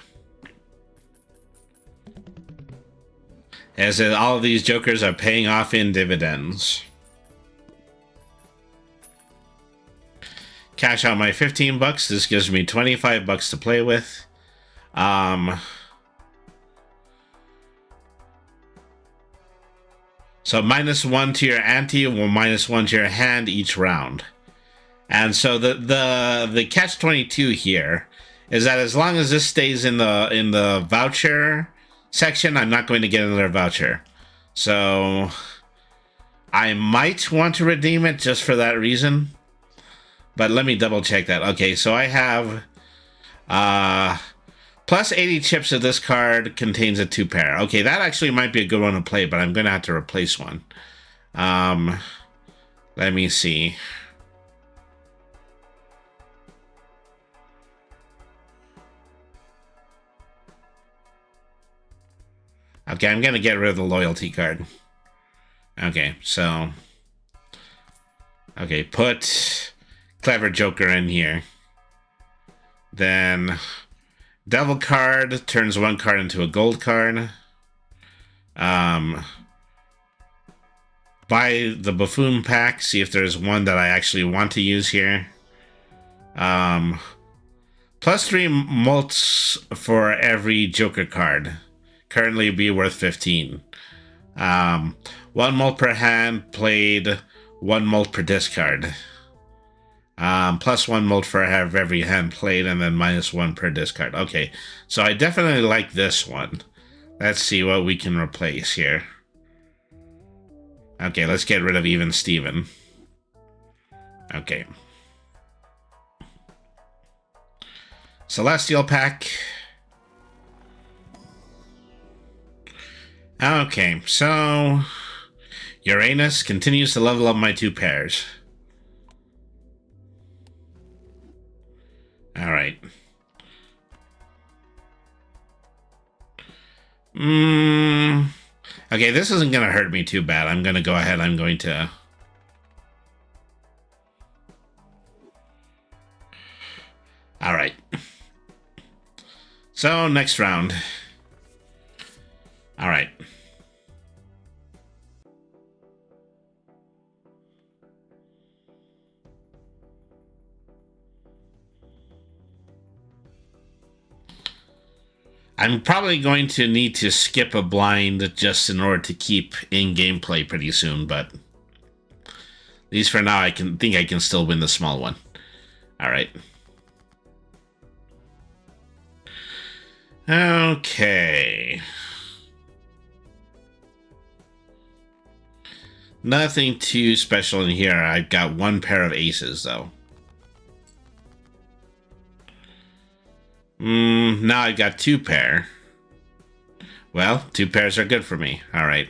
As all of these jokers are paying off in dividends. Cash out my 15 bucks. This gives me 25 bucks to play with. So -1 to your ante, or -1 to your hand each round. And so the catch-22 here is that as long as this stays in the voucher section, I'm not going to get another voucher. So I might want to redeem it just for that reason. But let me double check that. Okay, so I have plus 80 chips of this card contains a 2 pair. Okay, that actually might be a good one to play, but I'm going to have to replace one. Let me see. Okay, I'm going to get rid of the loyalty card. Okay, so... Okay, put Clever Joker in here. Then Devil card turns 1 card into a gold card. Buy the Buffoon pack, see if there's one that I actually want to use here. +3 mults for every Joker card. Currently be worth 15. 1 mult per hand played, 1 mult per discard. +1 mult for every hand played, and then -1 per discard. Okay, so I definitely like this one. Let's see what we can replace here. Okay, let's get rid of Even Steven. Okay. Celestial pack. Okay, so Uranus continues to level up my 2 pairs. All right. Okay, this isn't going to hurt me too bad. I'm going to go ahead. I'm going to... All right. So, next round. All right. I'm probably going to need to skip a blind just in order to keep in gameplay pretty soon, but at least for now, I think I can still win the small one. All right. Okay. Nothing too special in here. I've got 1 pair of aces, though. Now I've got 2 pair. Well, 2 pairs are good for me. All right.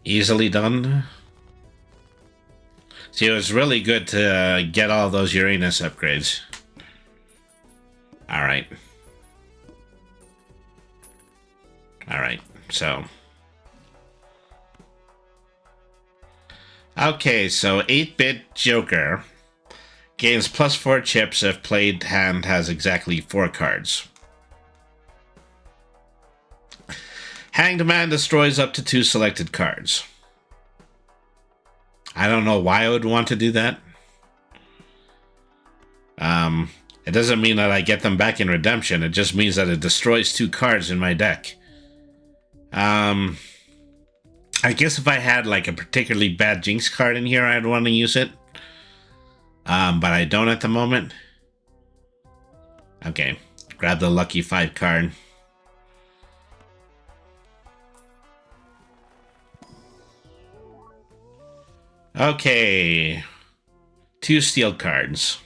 Easily done. See, it was really good to get all those Uranus upgrades. All right. All right, so. Okay, so 8-bit Joker gains +4 chips if played hand has exactly 4 cards. Hanged Man destroys up to 2 selected cards. I don't know why I would want to do that. It doesn't mean that I get them back in redemption. It just means that it destroys 2 cards in my deck. I guess if I had like a particularly bad Jinx card in here, I'd want to use it. But I don't at the moment. Okay, grab the lucky 5 card. Okay. 2 steel cards.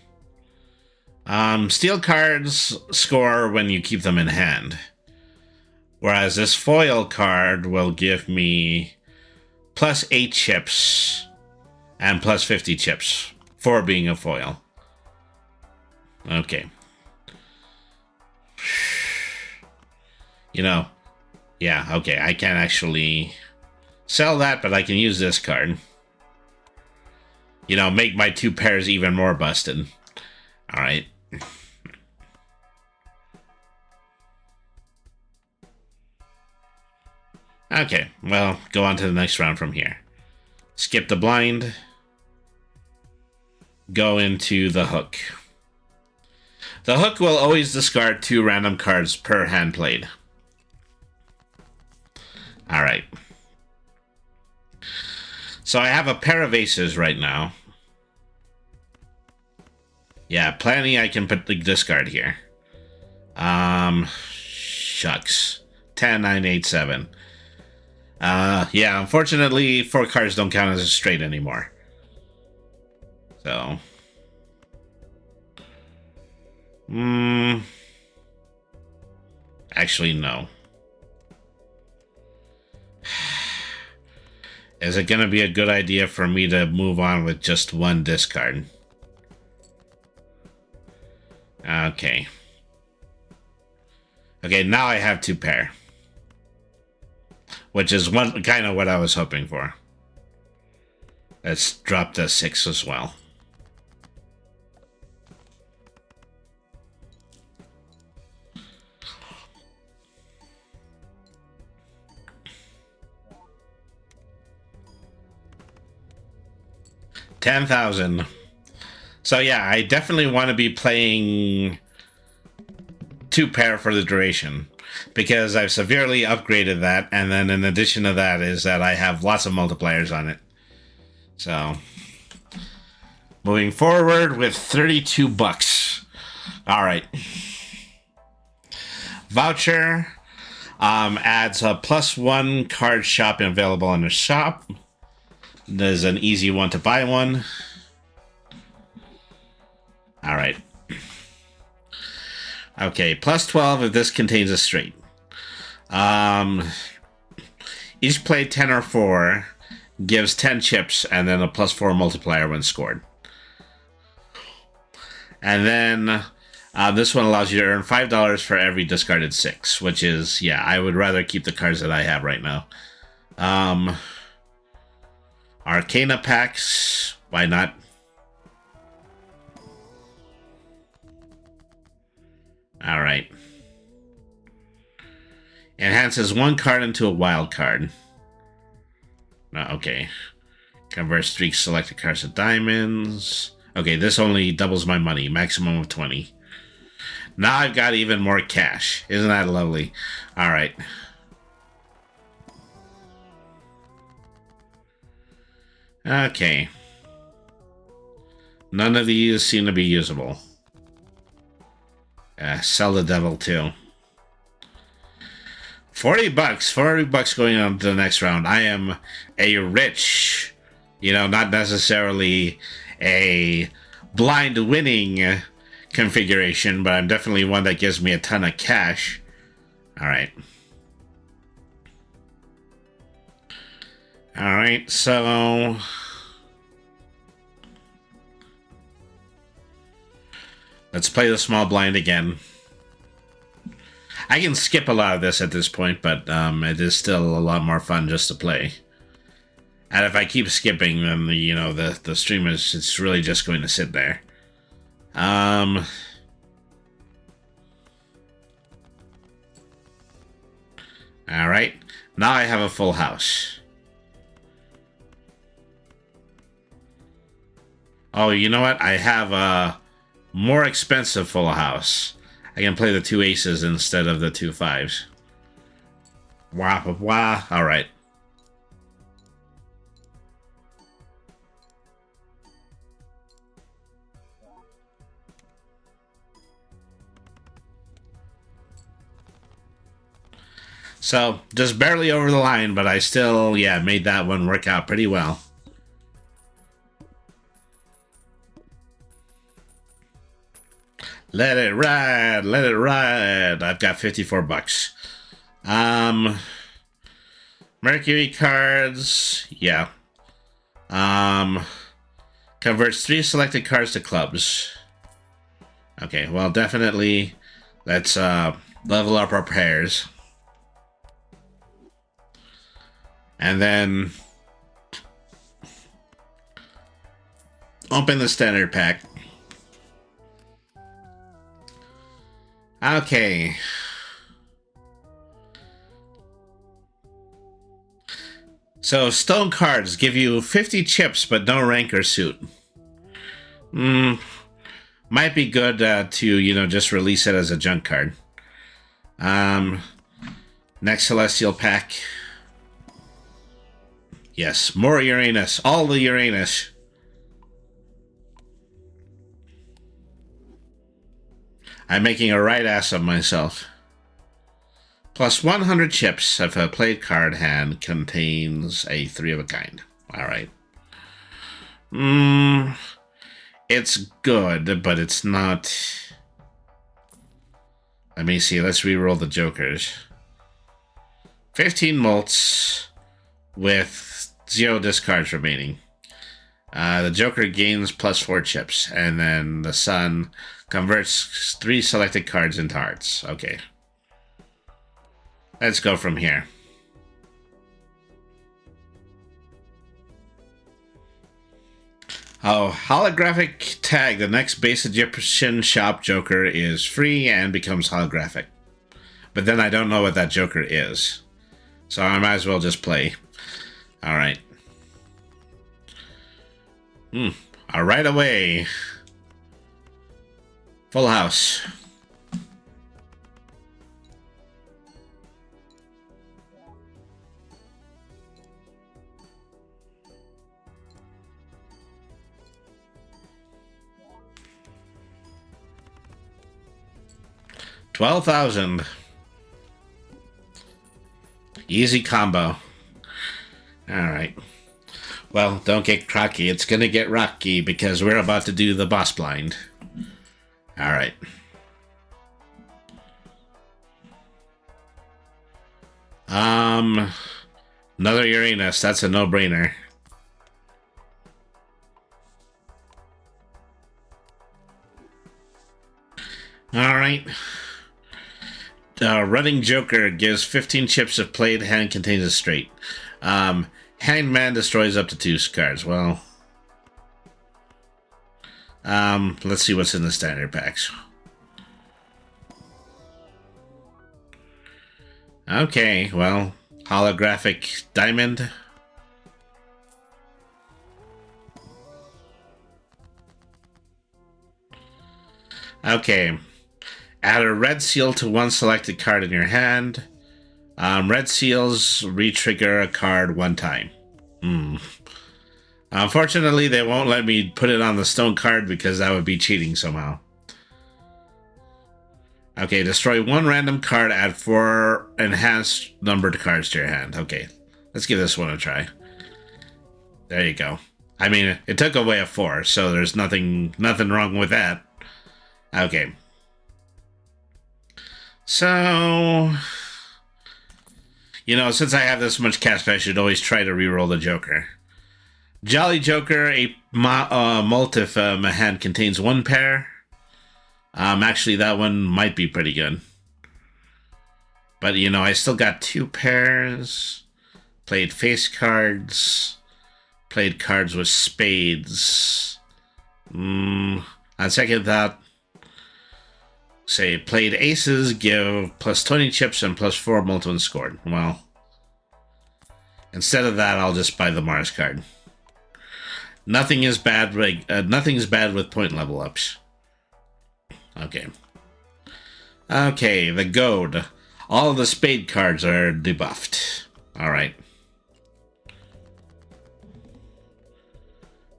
Steel cards score when you keep them in hand. Whereas this foil card will give me plus 8 chips and plus 50 chips for being a foil. Okay. You know, yeah, okay, I can't actually sell that, but I can use this card. You know, make my 2 pairs even more busted. Alright. Okay, well, go on to the next round from here. Skip the blind. Go into the hook. The hook will always discard 2 random cards per hand played. Alright. So I have a pair of aces right now. Yeah, plenty I can put the discard here. Shucks. 10, 9, 8, 7. Yeah, unfortunately, 4 cards don't count as a straight anymore. So. Actually, no. Is it gonna be a good idea for me to move on with just 1 discard? Okay. Okay, now I have 2 pair. Which is kind of what I was hoping for. Let's drop the 6 as well. $10,000. So yeah, I definitely want to be playing 2 pair for the duration, because I've severely upgraded that, and then in addition to that is that I have lots of multipliers on it. So, moving forward with 32 bucks. All right. Voucher adds a +1 card shop available in the shop. There's an easy one to buy one. All right. Okay, +12 if this contains a straight. Each play 10 or 4 gives 10 chips and then a +4 multiplier when scored. And then this one allows you to earn $5 for every discarded 6, which is, yeah, I would rather keep the cards that I have right now. Arcana packs, why not? Alright. Enhances 1 card into a wild card. Okay. Converts 3 selected cards to diamonds. Okay, this only doubles my money. Maximum of 20. Now I've got even more cash. Isn't that lovely? Alright. Okay. None of these seem to be usable. Sell the devil too. 40 bucks. 40 bucks going on to the next round. I am a rich, not necessarily a blind winning configuration, but I'm definitely one that gives me a ton of cash. Alright. Alright, so let's play the small blind again. I can skip a lot of this at this point, but it is still a lot more fun just to play. And if I keep skipping, then the stream it's really just going to sit there. Alright. Now I have a full house. Oh, you know what? I have a more expensive full house. I can play the 2 aces instead of the 2 5s. Wah, wah. Alright. So, just barely over the line, but I still, made that one work out pretty well. Let it ride. Let it ride. I've got 54 bucks. Mercury cards. Yeah. Converts 3 selected cards to clubs. Okay, well, definitely let's level up our pairs. And then open the standard pack. Okay. So, stone cards give you 50 chips, but no rank or suit. Might be good to, just release it as a junk card. Next Celestial pack. Yes, more Uranus. All the Uranus. I'm making a right ass of myself. Plus 100 chips if a played card hand contains a 3 of a kind. Alright. It's good, but it's not... Let me see, let's reroll the jokers. 15 molts with 0 discards remaining. The joker gains plus 4 chips, and then the sun converts 3 selected cards into hearts. Okay. Let's go from here. Oh, holographic tag. The next base Egyptian shop joker is free and becomes holographic. But then I don't know what that joker is. So I might as well just play. Alright. Right away. Full house. $12,000. Easy combo. Alright. Well, don't get cocky. It's gonna get rocky because we're about to do the boss blind. Alright. Another Uranus. That's a no-brainer. Alright. Running Joker gives 15 chips if played hand contains a straight. Hangman destroys up to 2 cards. Well, let's see what's in the standard packs. Okay, well, holographic diamond. Okay. Add a red seal to 1 selected card in your hand. Red seals re-trigger a card 1 time. Unfortunately, they won't let me put it on the stone card because that would be cheating somehow. Okay, destroy 1 random card, add 4 enhanced numbered cards to your hand. Okay, let's give this one a try. There you go. I mean, it took away a 4, so there's nothing wrong with that. Okay. So, since I have this much cash, I should always try to reroll the Joker. Jolly Joker, a mult if my hand contains 1 pair. Actually, that one might be pretty good. But, I still got 2 pairs. Played face cards. Played cards with spades. On second thought, say, played aces, give plus 20 chips and plus 4 molten scored. Well, instead of that, I'll just buy the Mars card. Nothing is bad. Nothing's bad with point level ups. Okay. Okay, the goad. All the spade cards are debuffed. Alright.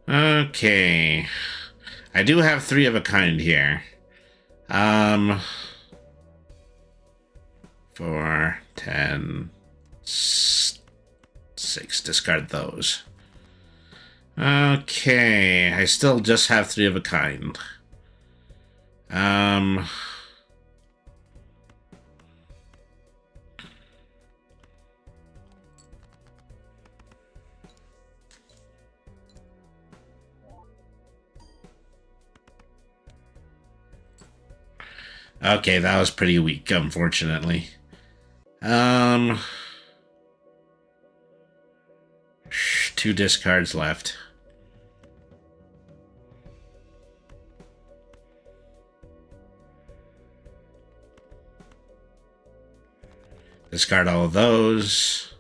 Okay. I do have 3 of a kind here. 4, 10, 6. Discard those. Okay, I still just have 3 of a kind. Um... Okay, that was pretty weak, unfortunately. 2 discards left. Discard all of those.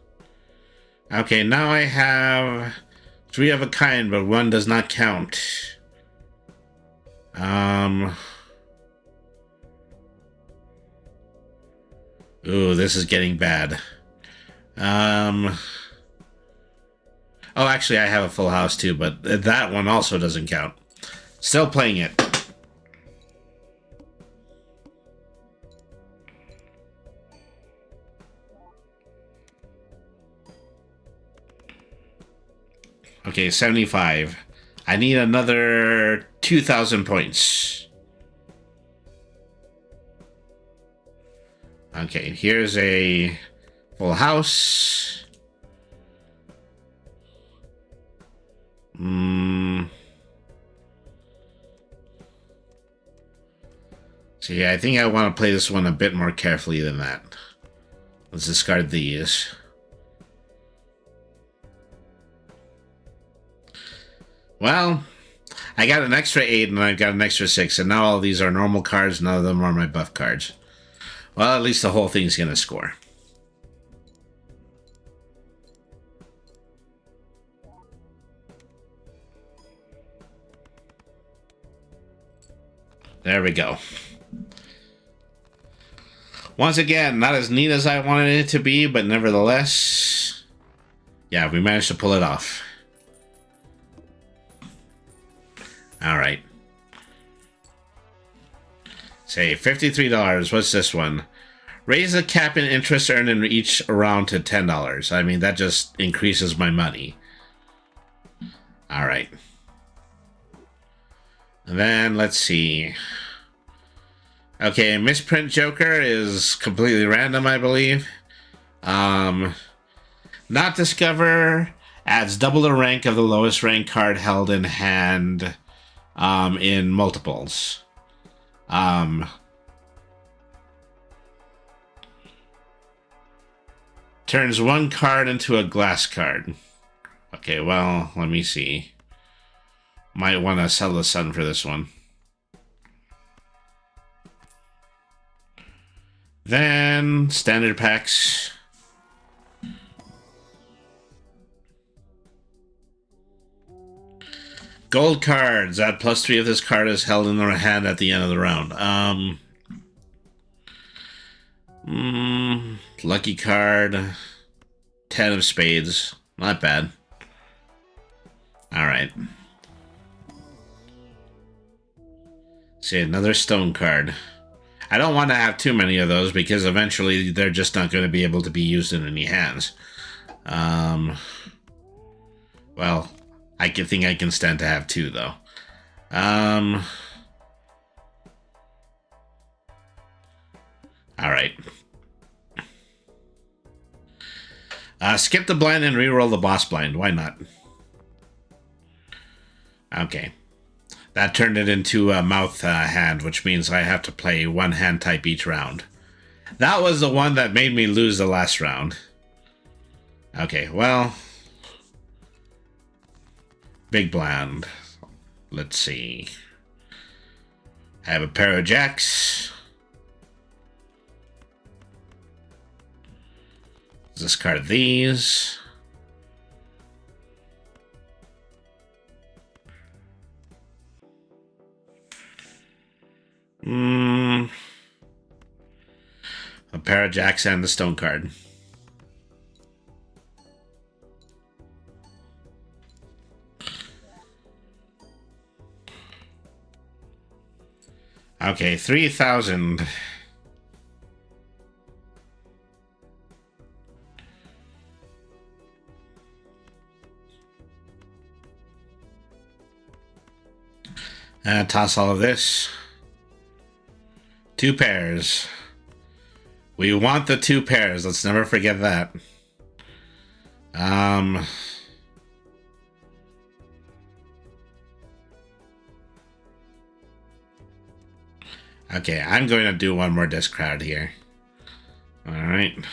Okay, now I have 3 of a kind, but 1 does not count. Ooh, this is getting bad. Oh, actually, I have a full house too, but that one also doesn't count. Still playing it. Okay, 75. I need another 2,000 points. Okay, here's a full house. See, I think I want to play this one a bit more carefully than that. Let's discard these. Well, I got an extra 8 and I've got an extra 6, and now all these are normal cards, none of them are my buff cards. Well, at least the whole thing's going to score. There we go. Once again, not as neat as I wanted it to be, but nevertheless, yeah, we managed to pull it off. All right. Say $53. What's this one? Raise the cap in interest earned in each round to $10. I mean, that just increases my money. All right. And then let's see. Okay, misprint Joker is completely random, I believe. Not discover adds double the rank of the lowest rank card held in hand in multiples. Turns 1 card into a glass card. Okay, well, let me see. Might want to sell the sun for this one. Then, standard packs. Gold cards. Add +3 if this card is held in the hand at the end of the round. Lucky card. 10 of spades. Not bad. Alright. See, another stone card. I don't want to have too many of those because eventually they're just not going to be able to be used in any hands. Well, I think I can stand to have 2, though. Alright. Skip the blind and reroll the boss blind. Why not? Okay. That turned it into a mouth hand, which means I have to play 1 hand type each round. That was the one that made me lose the last round. Okay, well. Big blind. Let's see. I have a pair of jacks. Discard these. A pair of jacks and the stone card. Okay, 3,000. Toss all of this. 2 pairs. We want the 2 pairs. Let's never forget that. Okay, I'm going to do one more discard here. Alright.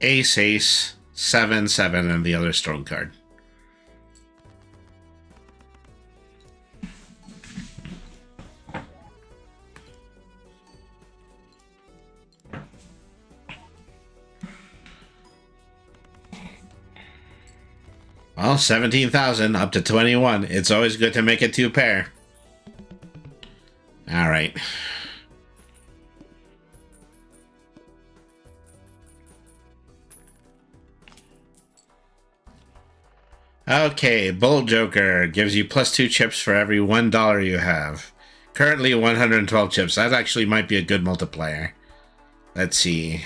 Ace, ace, 7, 7, and the other strong card. Well, 17,000 up to 21. It's always good to make a 2 pair. All right. Okay, Bull Joker gives you +2 chips for every $1 you have. Currently 112 chips. That actually might be a good multiplier. Let's see.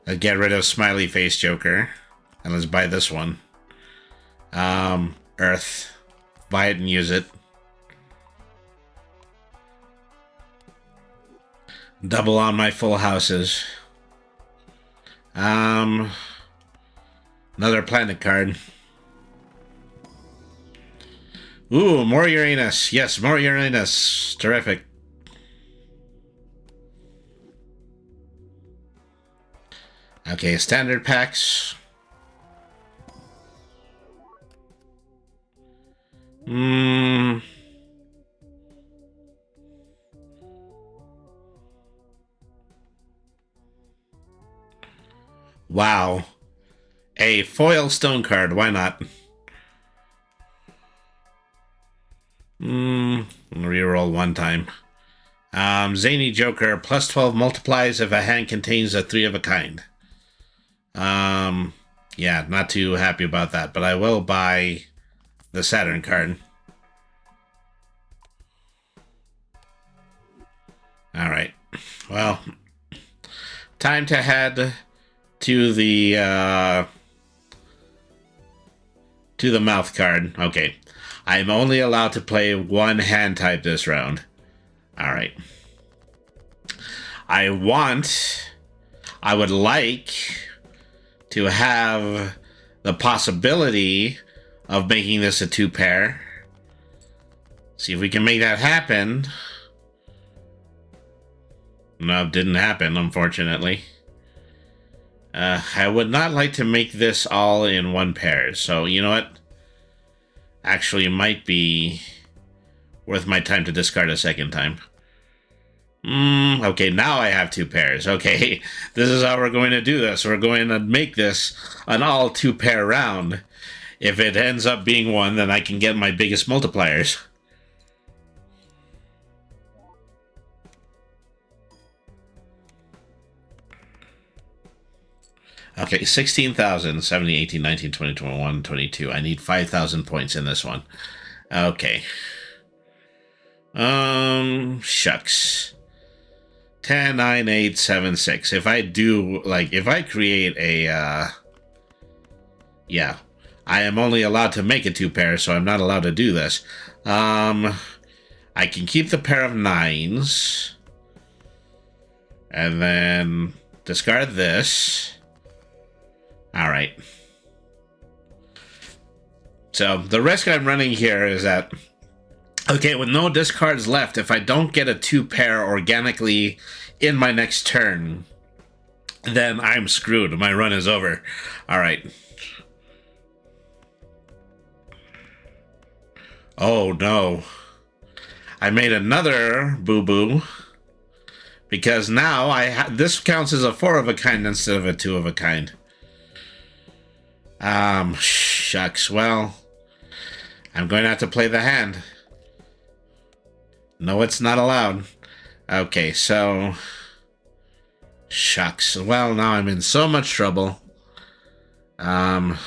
Let's get rid of Smiley Face Joker. And let's buy this one. Earth. Buy it and use it. Double on my full houses. Another planet card. Ooh, more Uranus. Yes, more Uranus. Terrific. Okay, standard packs. Wow. A foil stone card, why not? Reroll one time. Zany Joker, +12 multiplies if a hand contains a 3 of a kind. Yeah, not too happy about that, but I will buy the Saturn card. Alright. Well, time to head to the mouth card. Okay. I'm only allowed to play 1 hand type this round. Alright. I would like to have the possibility of making this a 2 pair. See if we can make that happen. No, it didn't happen, unfortunately. I would not like to make this all in 1 pair. So, you know what? Actually, it might be worth my time to discard a second time. Okay, now I have 2 pairs. Okay, this is how we're going to do this. We're going to make this an all 2 pair round. If it ends up being 1, then I can get my biggest multipliers. Okay, 16,000, 17, 18, 19, 20, 21, 22. I need 5,000 points in this one. Okay. Shucks. 10, 9, 8, 7, 6. If I create a, yeah. I am only allowed to make a 2 pair, so I'm not allowed to do this. I can keep the pair of 9s. And then discard this. Alright. So, the risk I'm running here is that, okay, with no discards left, if I don't get a 2 pair organically in my next turn, then I'm screwed. My run is over. Alright. Oh, no. I made another boo-boo. Because now this counts as a 4 of a kind instead of a 2 of a kind. Shucks. Well, I'm going to have to play the hand. No, it's not allowed. Okay, so... Shucks. Well, now I'm in so much trouble. Well,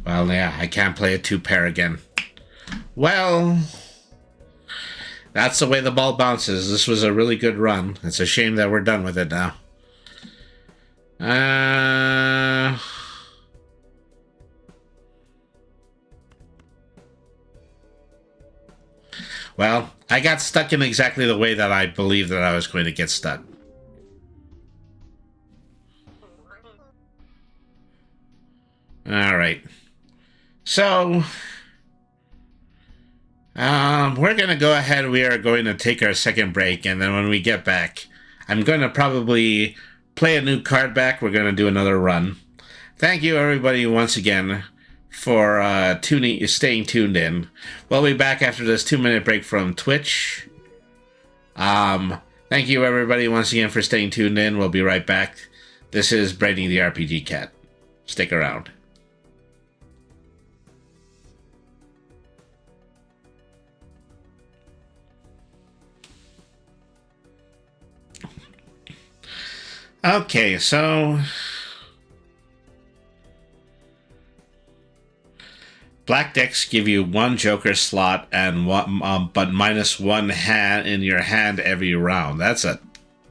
yeah, I can't play a 2 pair again. Well... That's the way the ball bounces. This was a really good run. It's a shame that we're done with it now. Well, I got stuck in exactly the way that I believed that I was going to get stuck. All right. So, we're going to go ahead. We are going to take our second break, and then when we get back, I'm going to probably play a new card back. We're going to do another run. Thank you, everybody, once again for staying tuned in. We'll be back after this 2-minute break from Twitch. Thank you, everybody, once again for staying tuned in. We'll be right back. This is Brady the RPG Cat. Stick around. Okay, so black decks give you one Joker slot and one, but minus one hand in your hand every round. That's a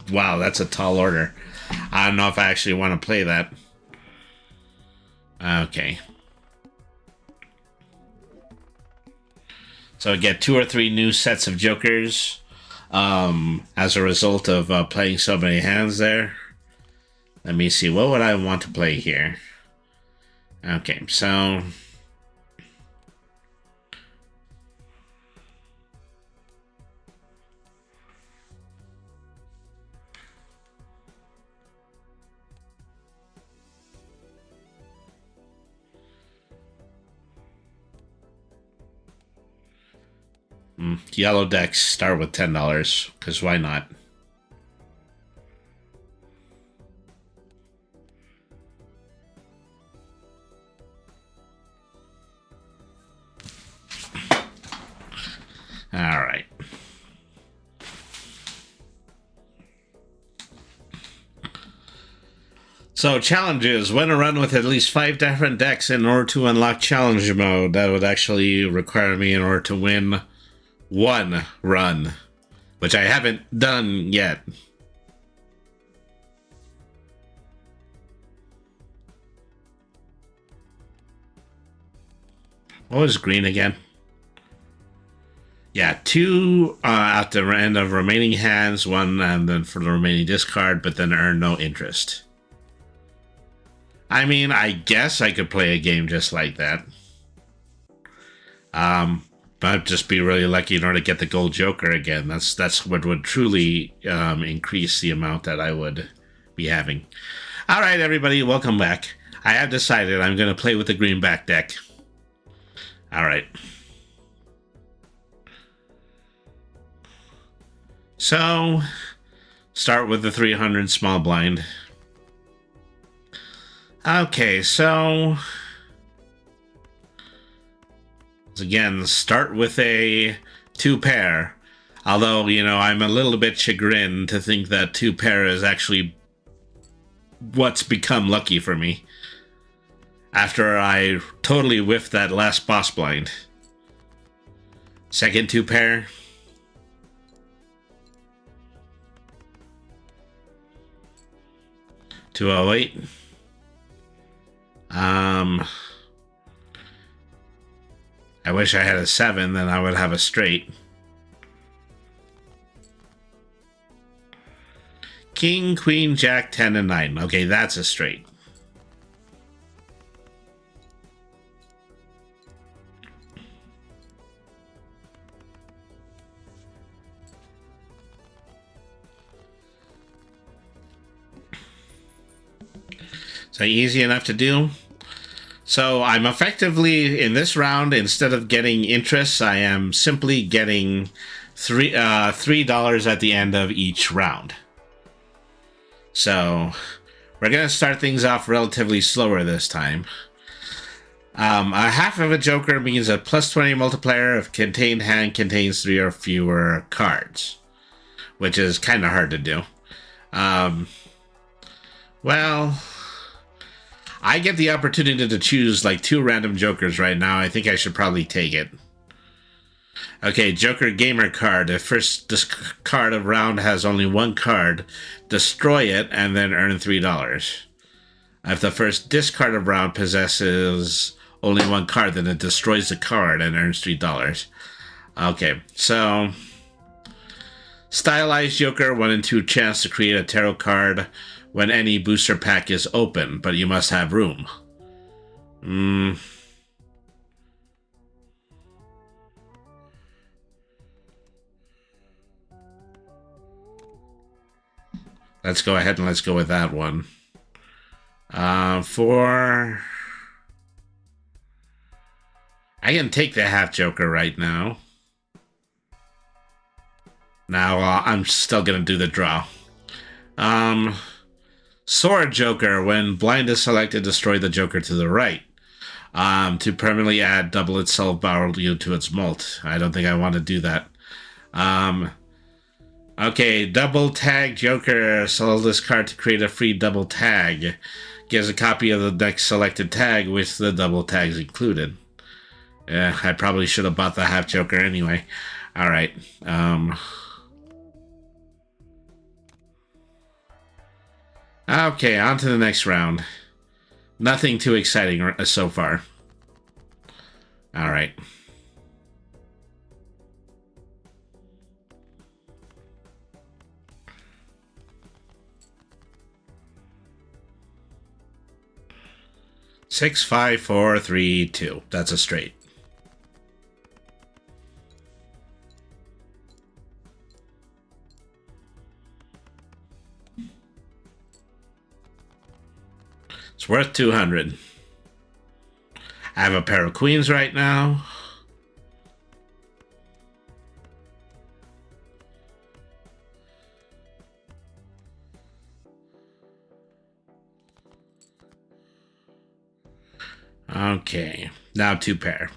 tall order. I don't know if I actually want to play that. Okay. So I get 2 or 3 new sets of Jokers as a result of playing so many hands there. Let me see. What would I want to play here? Okay, so yellow decks start with $10, because why not? All right. So challenges. Win a run with at least 5 different decks in order to unlock challenge mode. That would actually require me in order to win 1 run, which I haven't done yet. What was green again? Yeah, 2 at the end of remaining hands, 1 and then for the remaining discard, but then earn no interest. I mean, I guess I could play a game just like that. But just be really lucky in order to get the gold Joker again. That's what would truly increase the amount that I would be having. All right, everybody, welcome back. I have decided I'm going to play with the greenback deck. All right. So, start with the 300 small blind. Okay, so again, start with a 2 pair. Although, you know, I'm a little bit chagrined to think that 2 pair is actually what's become lucky for me. After I totally whiffed that last boss blind. Second 2 pair. $208. I wish I had a 7, then I would have a straight. King, Queen, Jack, 10, and 9. Okay, that's a straight. So easy enough to do. So I'm effectively, in this round, instead of getting interest, I am simply getting $3 at the end of each round. So we're going to start things off relatively slower this time. A half of a Joker means a plus 20 multiplier if contained hand contains 3 or fewer cards, which is kind of hard to do. Well, I get the opportunity to choose like 2 random Jokers right now. I think I should probably take it. Okay, Joker Gamer card. If first discard of round has only one card, destroy it and then earn $3. If the first discard of round possesses only one card, then it destroys the card and earns $3. Okay, so Stylized Joker 1 in 2 chance to create a tarot card when any booster pack is open, but you must have room. Let's go ahead and let's go with that one. For... I can take the half Joker right now. Now, I'm still going to do the draw. Sword Joker. When blind is selected, destroy the Joker to the right. To permanently add double itself value to its mult. I don't think I want to do that. Okay, double tag Joker. Sell this card to create a free double tag. Gives a copy of the next selected tag with the double tags included. Yeah, I probably should have bought the half Joker anyway. Alright. Okay, on to the next round. Nothing too exciting so far. Alright. Six, 5, 4, 3, 2. That's a straight. It's worth 200. I have a pair of queens right now. Okay, now 2 pair.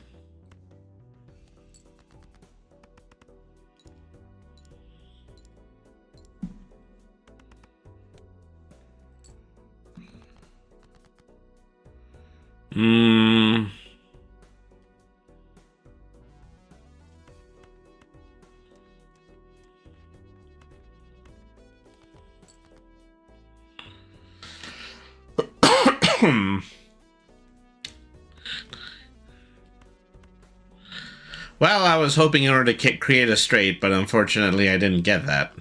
Well, I was hoping in order to create a straight, but unfortunately I didn't get that.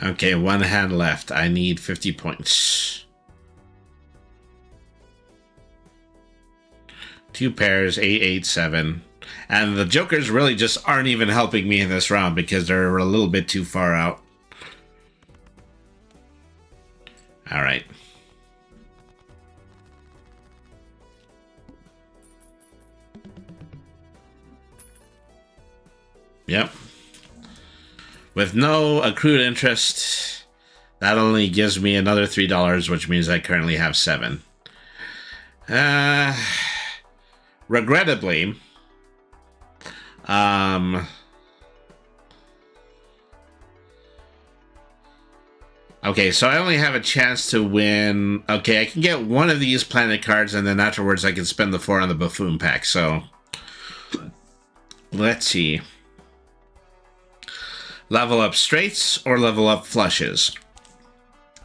Okay, 1 hand left. I need 50 points. 2 pairs, 8, 8, 7. And the Jokers really just aren't even helping me in this round because they're a little bit too far out. Alright. Yep. With no accrued interest, that only gives me another $3, which means I currently have 7. Regrettably, okay, so I only have a chance to win. Okay, I can get one of these planet cards, and then afterwards I can spend the 4 on the Buffoon pack. So, let's see. Level up straights or level up flushes?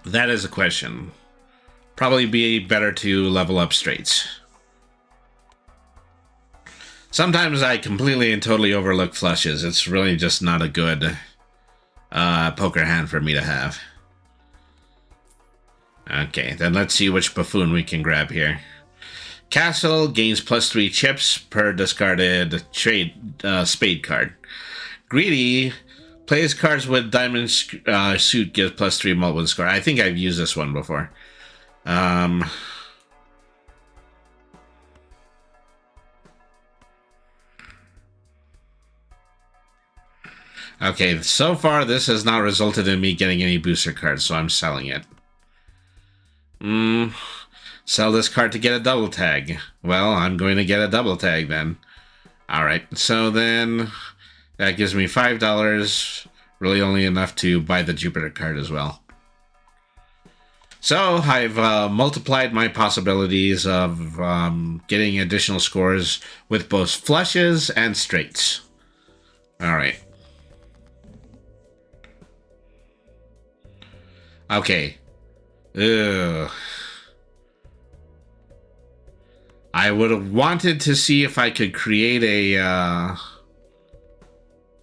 That is a question. Probably be better to level up straights. Sometimes I completely and totally overlook flushes. It's really just not a good poker hand for me to have. Okay, then let's see which Buffoon we can grab here. Castle gains +3 chips per discarded spade card. Greedy plays cards with diamond suit, gives +3 mulligan score. I think I've used this one before. Okay, so far this has not resulted in me getting any booster cards, so I'm selling it. Sell this card to get a double tag. Well, I'm going to get a double tag then. Alright, so then that gives me $5 Really only enough to buy the Jupiter card as well. So I've multiplied my possibilities of getting additional scores with both flushes and straights. All right. Okay. Ugh. I would have wanted to see if I could create a...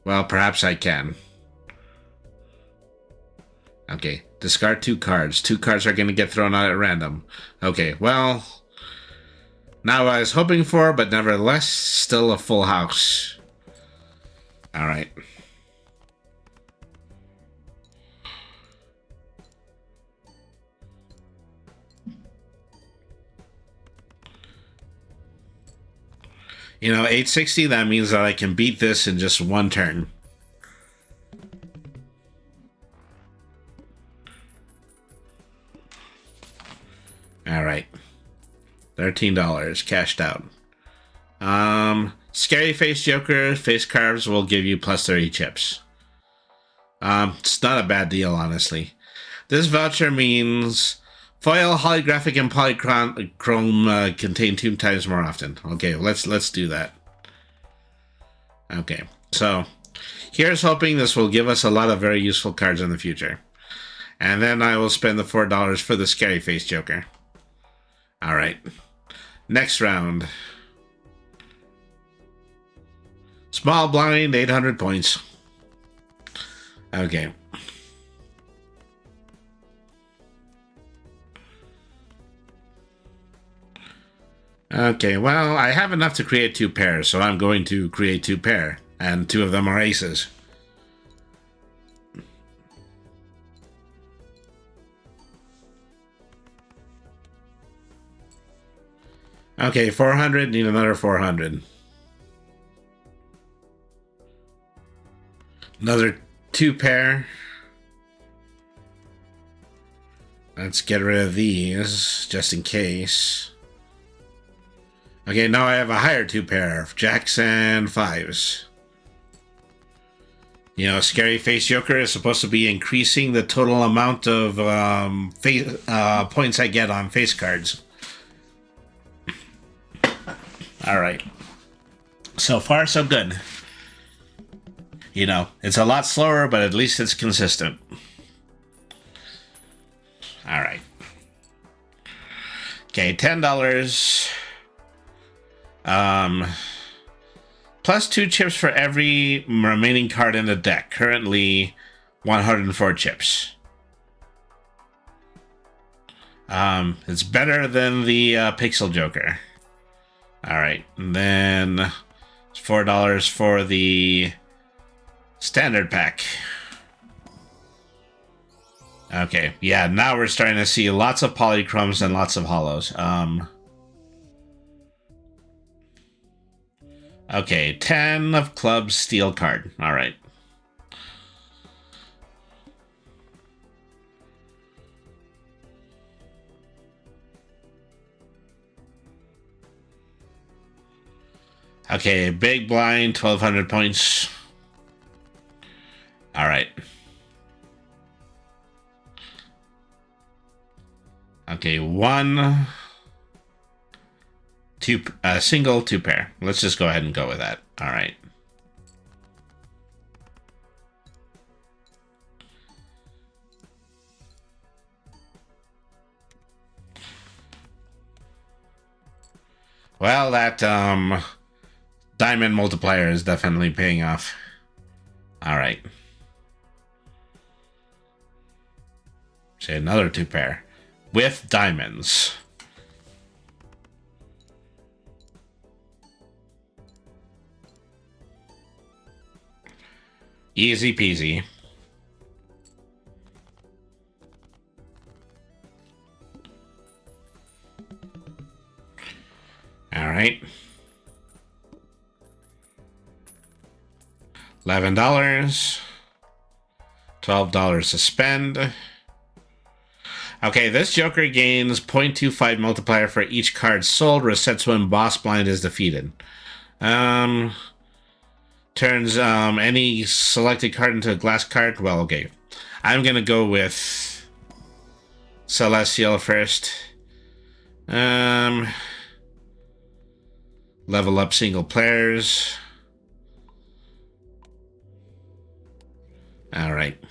well, perhaps I can. Okay, discard 2 cards. 2 cards are going to get thrown out at random. Okay, well... not what I was hoping for, but nevertheless, still a full house. Alright. You know, 860, that means that I can beat this in just 1 turn. Alright. $13 cashed out. Scary Face Joker, face cards will give you plus 30 chips. It's not a bad deal, honestly. This voucher means foil, holographic, and polychrome contain 2 times more often. Okay, let's do that. Okay, so here's hoping this will give us a lot of very useful cards in the future. And then I will spend the $4 for the Scary Face Joker. Alright. Next round. Small blind, 800 points. Okay. Okay, well, I have enough to create 2 pairs, so I'm going to create 2 pair, and 2 of them are aces. Okay, 400, need another 400. Another 2 pair. Let's get rid of these, just in case. Okay, now I have a higher 2 pair of jacks and 5s. You know, Scary Face Joker is supposed to be increasing the total amount of points I get on face cards. Alright. So far, so good. You know, it's a lot slower, but at least it's consistent. Alright. Okay, $10. Plus 2 chips for every remaining card in the deck. Currently, 104 chips. It's better than the Pixel Joker. Alright, and then it's $4 for the standard pack. Okay, yeah, now we're starting to see lots of polychromes and lots of hollows. Okay, 10 of clubs, steel card. Alright. Okay, big blind, 1,200 points. Alright. Okay, 1, 2, single, 2 pair. Let's just go ahead and go with that. Alright. Well, that, diamond multiplier is definitely paying off. Alright. Say another 2 pair. With diamonds. Easy peasy. Alright. $11. $12 to spend. Okay, this Joker gains 0.25 multiplier for each card sold, resets when boss blind is defeated. $20 Turns any selected card into a glass card. Well, okay. I'm gonna go with Celestial first. Level up single players. Alright.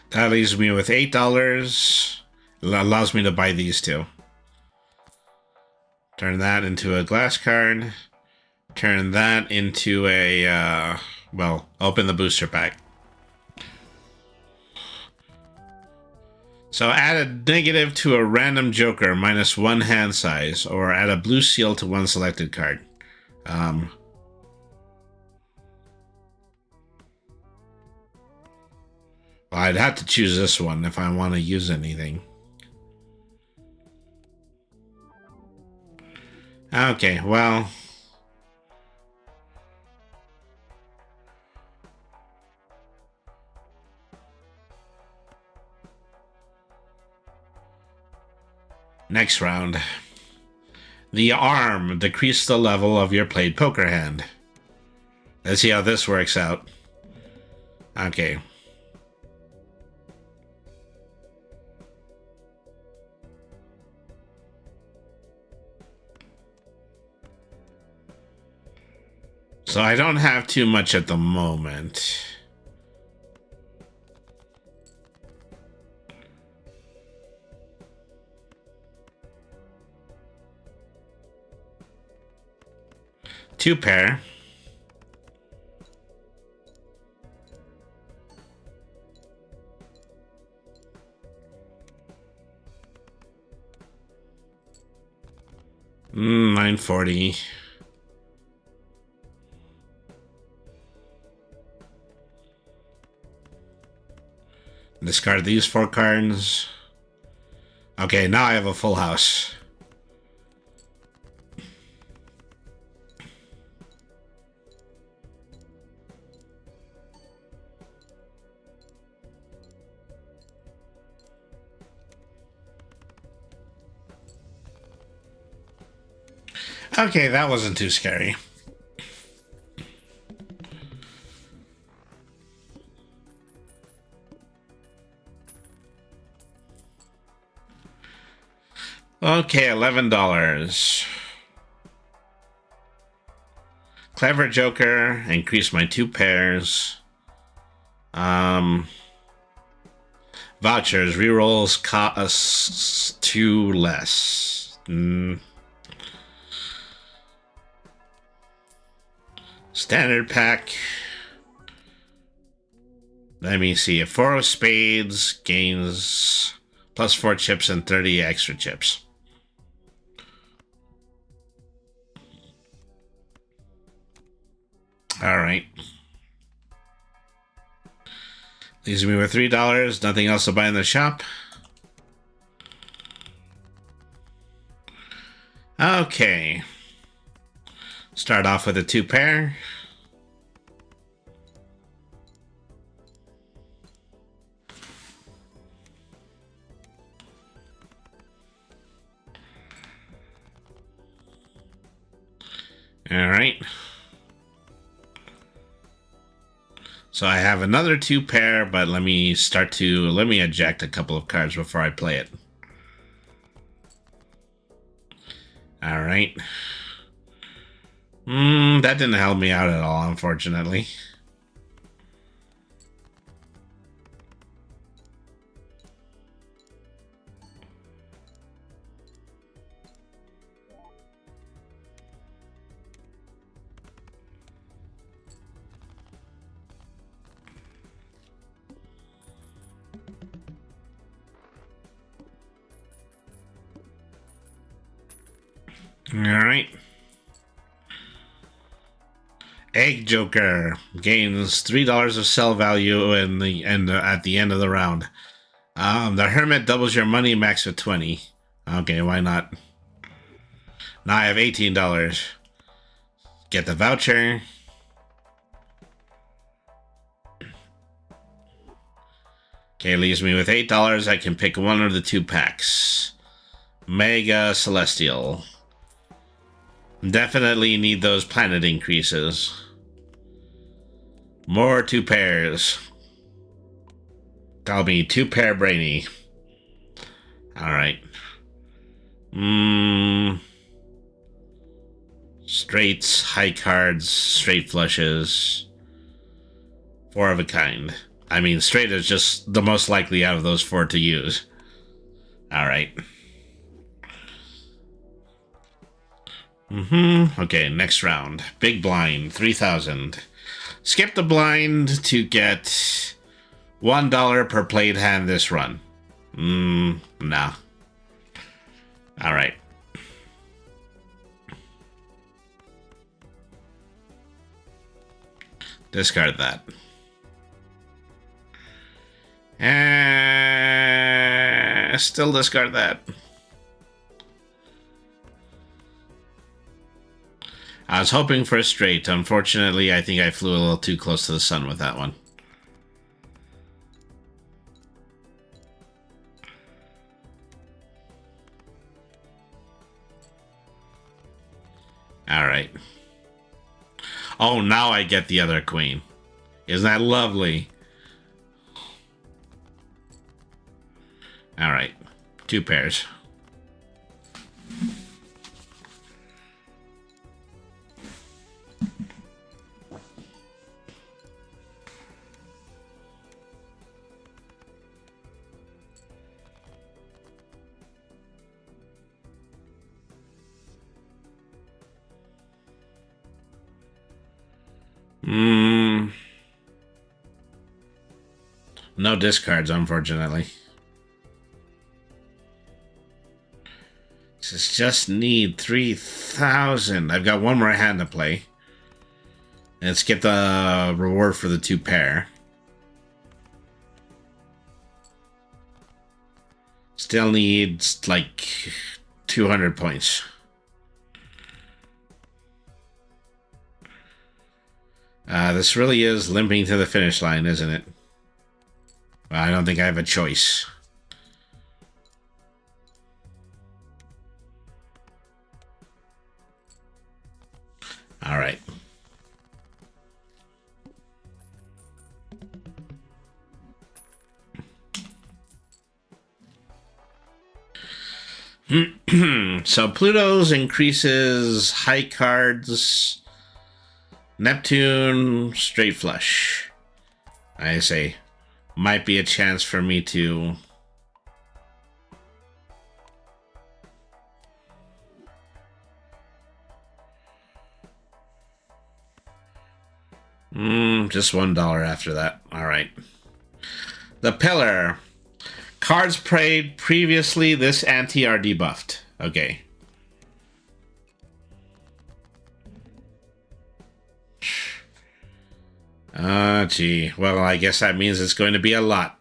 That leaves me with $8. Allows me to buy these two. Turn that into a glass card. Turn that into a, well, open the booster pack. So add a negative to a random joker minus one hand size, or add a blue seal to one selected card. Well, I'd have to choose this one if I want to use anything. Okay, well. Next round. The arm. Decrease the level of your played poker hand. Let's see how this works out. Okay. So I don't have too much at the moment. Two pair. $9.40. Discard these 4 cards. Okay, now I have a full house. Okay, that wasn't too scary. Okay, $11. Clever Joker, increase my 2 pairs. Vouchers, rerolls cost 2 less. Standard pack. Let me see. 4 of spades gains plus 4 chips and 30 extra chips. Alright. Leaves me with $3. Nothing else to buy in the shop. Okay. Start off with a 2 pair. All right. So I have another 2 pair, but let me eject a couple of cards before I play it. All right. That didn't help me out at all, unfortunately. All right. Egg Joker gains $3 of sell value at the end of the round. The Hermit doubles your money max with 20. Okay, why not? Now I have $18. Get the voucher. Okay, leaves me with $8. I can pick one of the 2 packs. Mega Celestial. Definitely need those planet increases. More 2 pairs. Call me 2 pair brainy. Alright. Straights, high cards, straight flushes. 4 of a kind. I mean, straight is just the most likely out of those 4 to use. Alright. Okay, next round. Big blind, 3,000. Skip the blind to get $1 per played hand this run. Nah. Alright. Discard that. Still discard that. I was hoping for a straight. Unfortunately, I think I flew a little too close to the sun with that one. Alright. Oh, now I get the other queen. Isn't that lovely? Alright. 2 pairs. No discards, unfortunately. Just need 3,000. I've got one more hand to play. Let's get the reward for the 2 pair. Still needs like 200 points. This really is limping to the finish line, isn't it? Well, I don't think I have a choice. All right. So Pluto's increases high cards. Neptune, straight flush. I say, might be a chance for me to... just $1 after that. All right. The Pillar. Cards played previously this ante are debuffed. Okay. Gee. Well, I guess that means it's going to be a lot.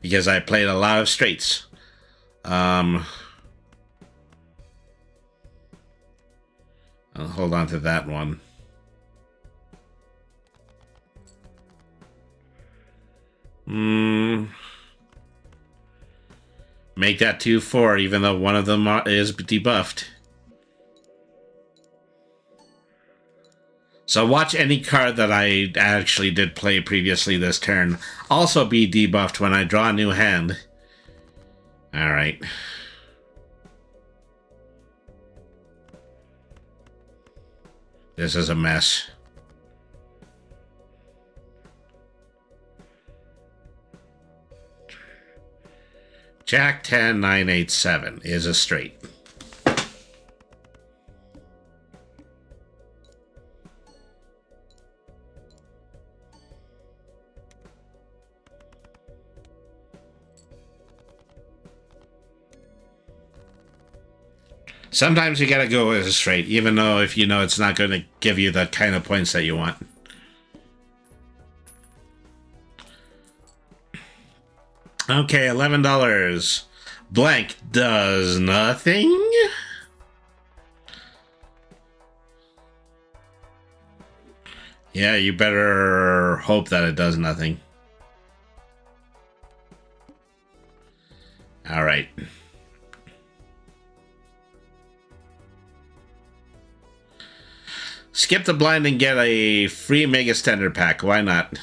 Because I played a lot of straights. I'll hold on to that one. Make that 2-4, even though one of them is debuffed. So watch any card that I actually did play previously this turn also be debuffed when I draw a new hand. Alright. This is a mess. Jack 10, 9, 8, 7 is a straight. Sometimes you gotta go with a straight, even though if you know it's not going to give you the kind of points that you want. Okay, $11. Blank does nothing. Yeah, you better hope that it does nothing. All right. Skip the blind and get a free Mega Standard pack. Why not?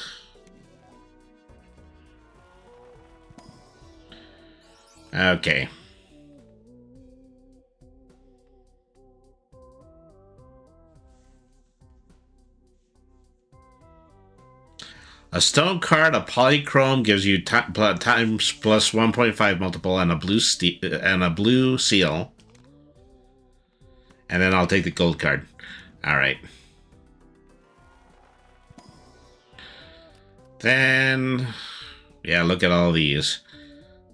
Okay. A stone card, a polychrome gives you times plus 1.5 multiple and a blue seal. And then I'll take the gold card. All right. Then, yeah, look at all these.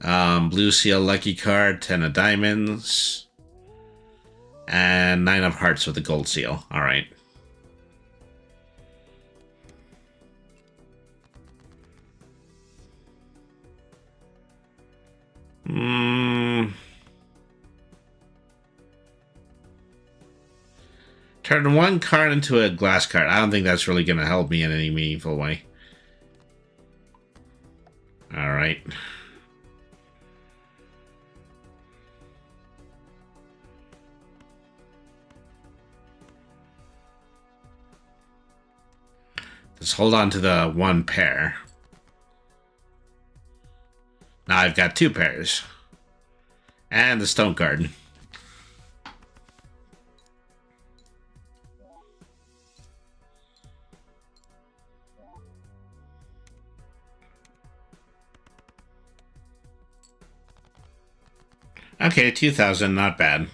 Blue seal lucky card, 10 of diamonds, and 9 of hearts with the gold seal. All right. Turn one card into a glass card. I don't think that's really going to help me in any meaningful way. All right. Let's hold on to the one pair. Now I've got 2 pairs. And the stone card. Okay, 2,000, not bad.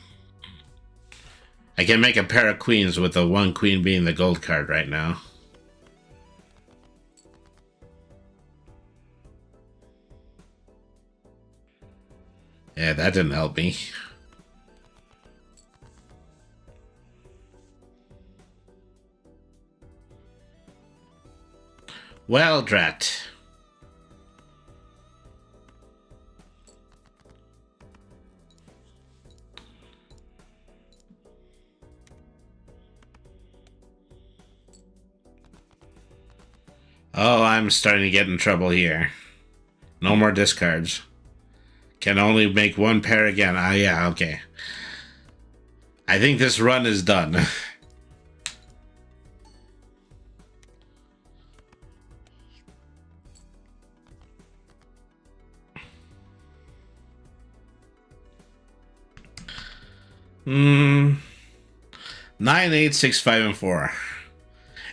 I can make a pair of queens with the one queen being the gold card right now. Yeah, that didn't help me. Well, drat. Oh, I'm starting to get in trouble here. No more discards. Can only make one pair again. Ah, yeah, okay. I think this run is done. Hmm. 9, 8, 6, 5, and 4.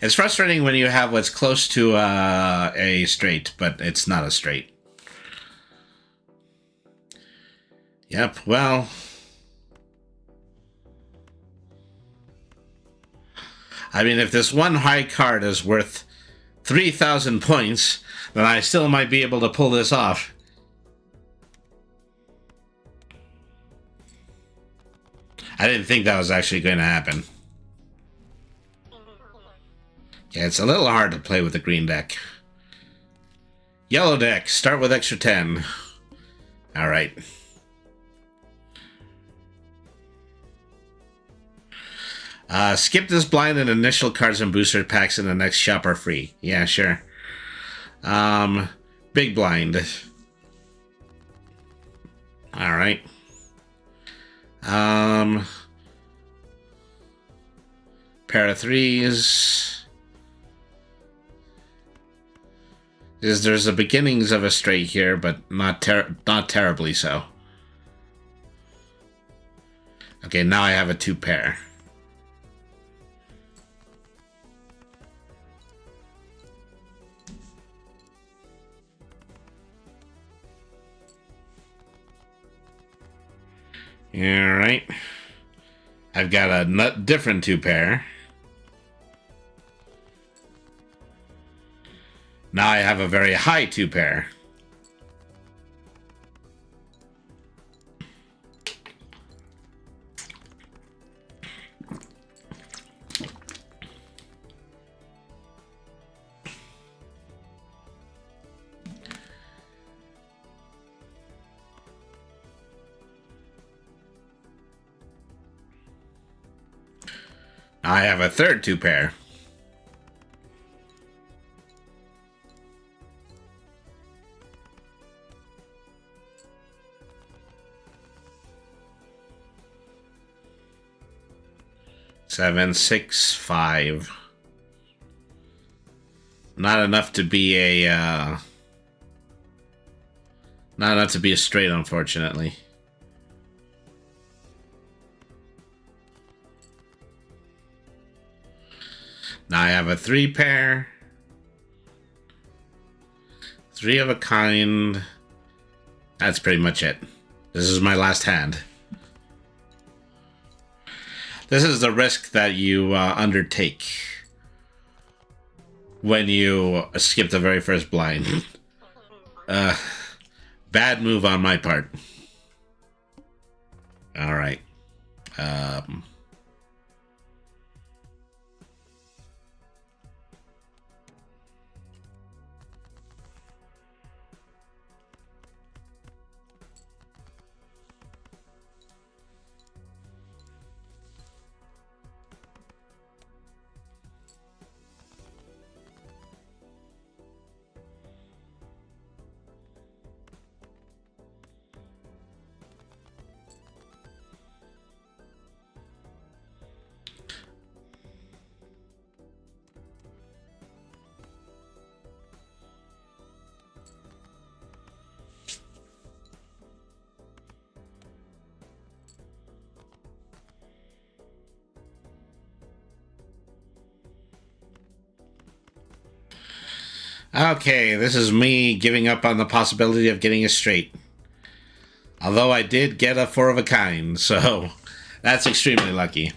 It's frustrating when you have what's close to a straight, but it's not a straight. Yep, well. I mean, if this one high card is worth 3,000 points, then I still might be able to pull this off. I didn't think that was actually going to happen. Yeah, it's a little hard to play with the green deck. Yellow deck, start with extra 10. Alright. Skip this blind and initial cards and booster packs in the next shop are free. Yeah, sure. Big blind. Alright. Pair of threes. There's the beginnings of a straight here, but not terribly so. Okay, now I have a 2 pair. Alright. I've got a different 2 pair. Now I have a very high 2 pair. I have a third 2 pair. 7, 6, 5. Not enough to be a not enough to be a straight, unfortunately. Now I have a 3 pair. 3 of a kind. That's pretty much it. This is my last hand. This is the risk that you undertake when you skip the very first blind. Bad move on my part. All right. Okay, this is me giving up on the possibility of getting a straight. Although I did get a 4 of a kind, so that's extremely lucky.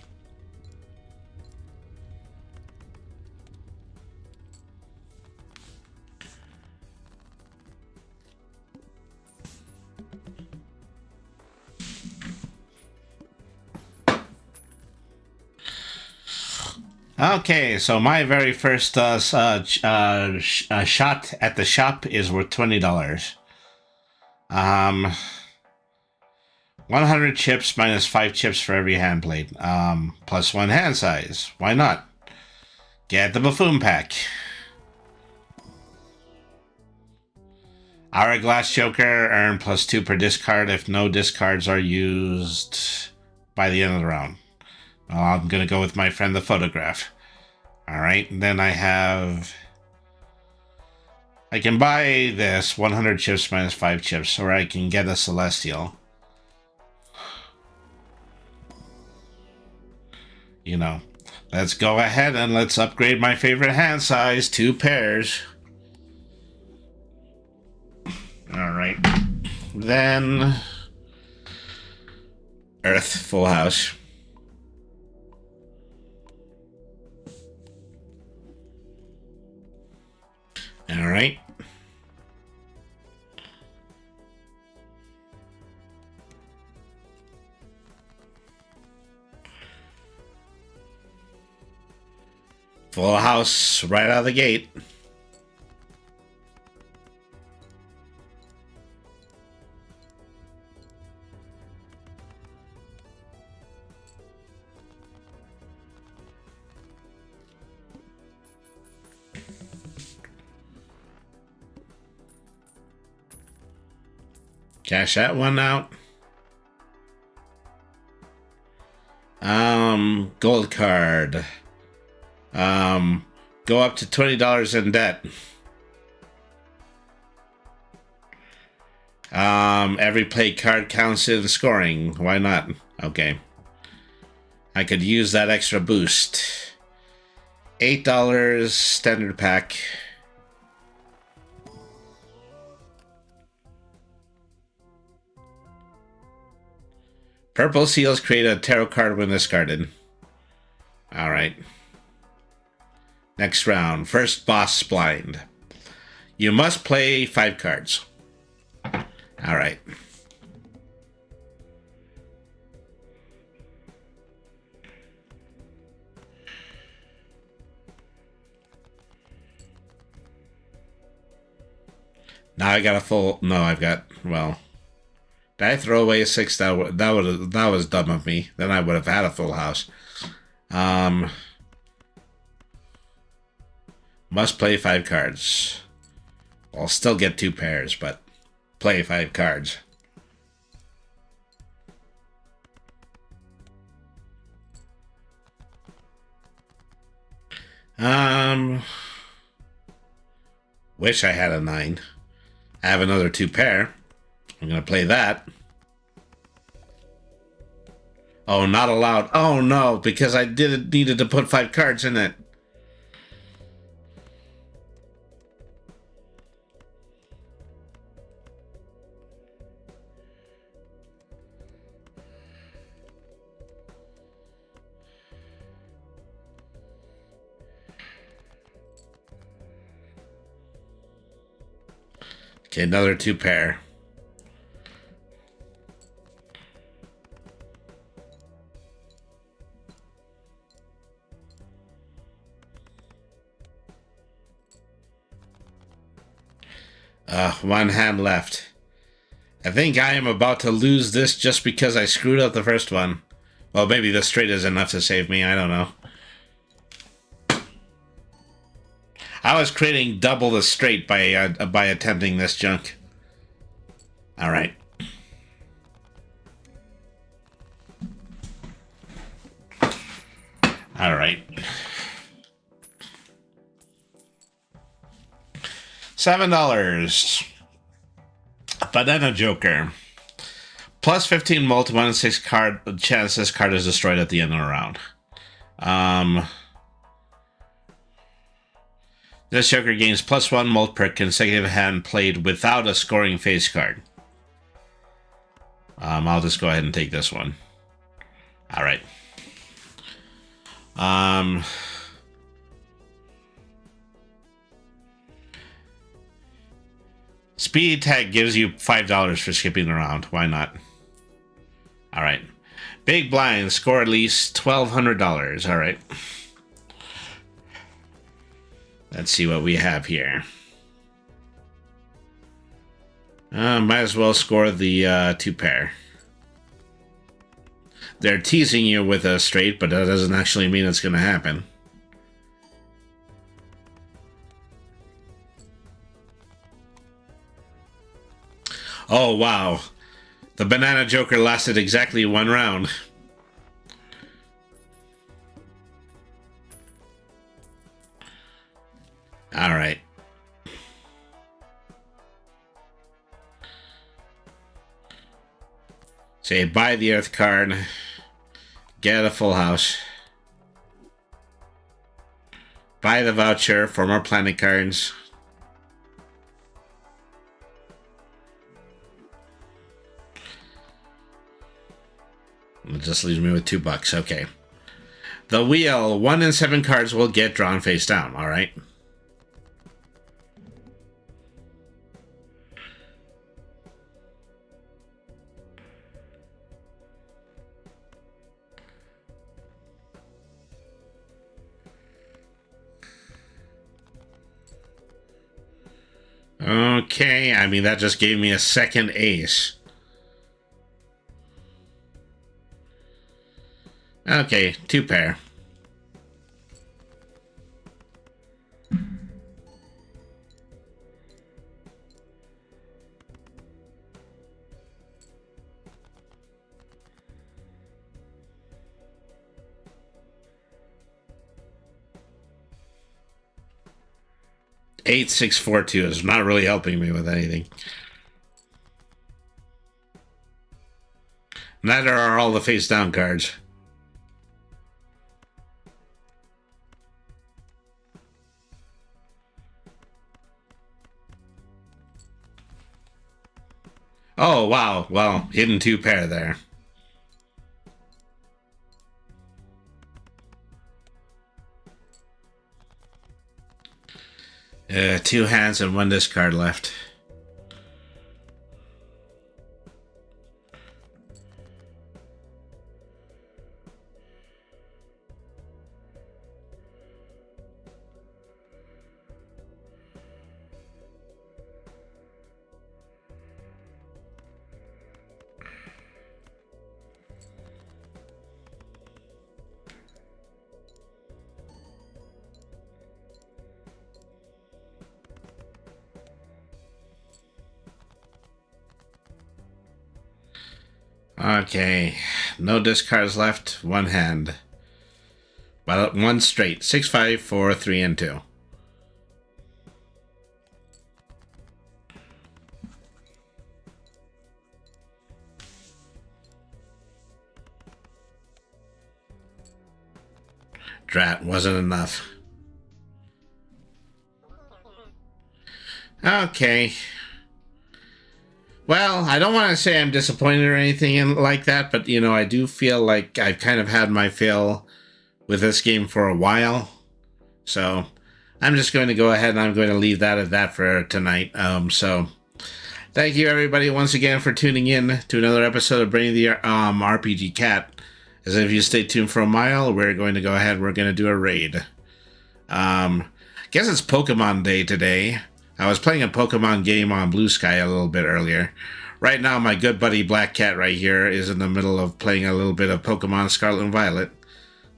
Okay, so my very first shot at the shop is worth $20. 100 chips minus 5 chips for every hand plate. Plus 1 hand size. Why not? Get the buffoon pack. Hourglass Joker, earn plus 2 per discard if no discards are used by the end of the round. Well, I'm going to go with my friend the photograph. Alright, then I can buy this 100 chips minus 5 chips, or I can get a Celestial. You know, let's go ahead and let's upgrade my favorite hand size, 2 pairs. Alright, then Earth, full house. All right. Full house right out of the gate. Cash that one out. Gold card. Go up to $20 in debt. Every play card counts in scoring. Why not? Okay. I could use that extra boost. $8 standard pack. Purple seals create a tarot card when discarded. Alright. Next round. First boss blind. You must play 5 cards. Alright. Now I got a full... No, I've got... Well... Did I throw away a 6? That was dumb of me. Then I would have had a full house. Must play 5 cards. I'll still get 2 pairs, but play 5 cards. Wish I had a 9. I have another 2 pair. I'm gonna play that. Oh, not allowed. Oh no, because I needed to put 5 cards in it. Okay, another 2 pair. One hand left. I think I am about to lose this just because I screwed up the first one. Well, maybe the straight is enough to save me. I don't know. I was creating double the straight by attempting this junk. All right. All right. $7. Banana Joker. Plus 15 multi 1 in 6 card chance this card is destroyed at the end of the round. This Joker gains plus 1 mult per consecutive hand played without a scoring face card. I'll just go ahead and take this one. Alright. Speed tag gives you $5 for skipping around. Why not? Alright. Big blind, score at least $1,200. Alright. Let's see what we have here. Might as well score the 2 pair. They're teasing you with a straight, but that doesn't actually mean it's going to happen. Oh, wow. The Banana Joker lasted exactly 1 round. Alright. Say, buy the Earth card. Get a full house. Buy the voucher for more planet cards. It just leaves me with $2. Okay. The wheel. 1 in 7 cards will get drawn face down. All right. Okay. I mean, that just gave me a second ace. Okay, 2 pair. Eight, 6, 4, 2 is not really helping me with anything. Neither are all the face down cards. Oh, wow. Well, hidden 2 pair there. Two hands and 1 discard left. Okay, no discards left, 1 hand. But one straight. 6, 5, 4, 3, and 2. Drat, wasn't enough. Okay. Well, I don't want to say I'm disappointed or anything like that, but, you know, I do feel like I've kind of had my fill with this game for a while. So I'm just going to go ahead and I'm going to leave that at that for tonight. So thank you, everybody, once again for tuning in to another episode of Brainy the RPG Cat. As if you stay tuned for a while, we're going to go ahead. We're going to do a raid. Guess it's Pokemon Day today. I was playing a Pokemon game on Blue Sky a little bit earlier. Right now, my good buddy Black Cat right here is in the middle of playing a little bit of Pokemon Scarlet and Violet.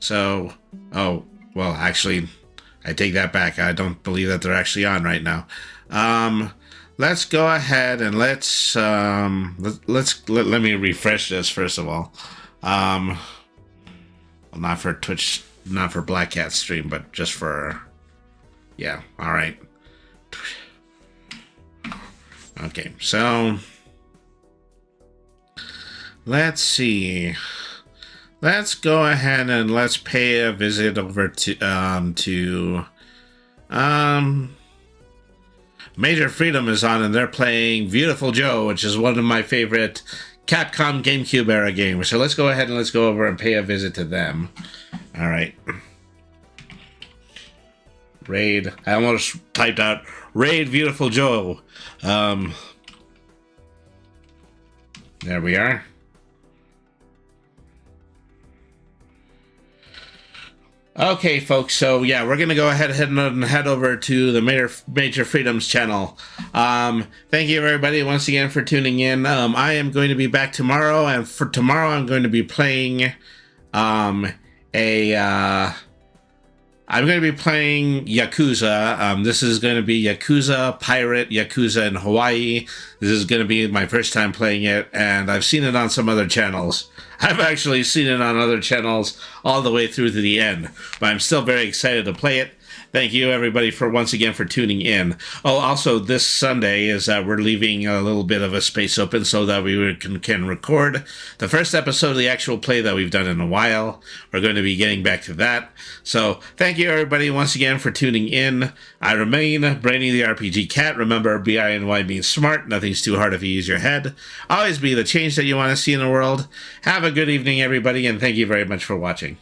So, oh, well, actually, I take that back. I don't believe that they're actually on right now. Let's go ahead and let me refresh this first of all. Well, not for Twitch, not for Black Cat stream, but just for, yeah, all right. Okay, so let's see. Let's go ahead and let's pay a visit over to Major Freedom is on, and they're playing Beautiful Joe, which is one of my favorite Capcom GameCube era games. So let's go ahead and let's go over and pay a visit to them. All right. Raid. I almost typed out Raid Beautiful Joe. There we are. Okay, folks, so yeah, we're going to go ahead and head over to the Major Freedoms channel. Thank you, everybody, once again for tuning in. I am going to be back tomorrow, and for tomorrow I'm going to be playing I'm going to be playing Yakuza. This is going to be Yakuza Pirate, Yakuza in Hawaii. This is going to be my first time playing it, and I've seen it on some other channels. I've actually seen it on other channels all the way through to the end, but I'm still very excited to play it. Thank you, everybody, for once again for tuning in. Oh, also, this Sunday is we're leaving a little bit of a space open so that we can record the first episode of the actual play that we've done in a while. We're going to be getting back to that. So, thank you, everybody, once again for tuning in. I remain Brainy the RPG Cat. Remember, B-I-N-Y means smart. Nothing's too hard if you use your head. Always be the change that you want to see in the world. Have a good evening, everybody, and thank you very much for watching.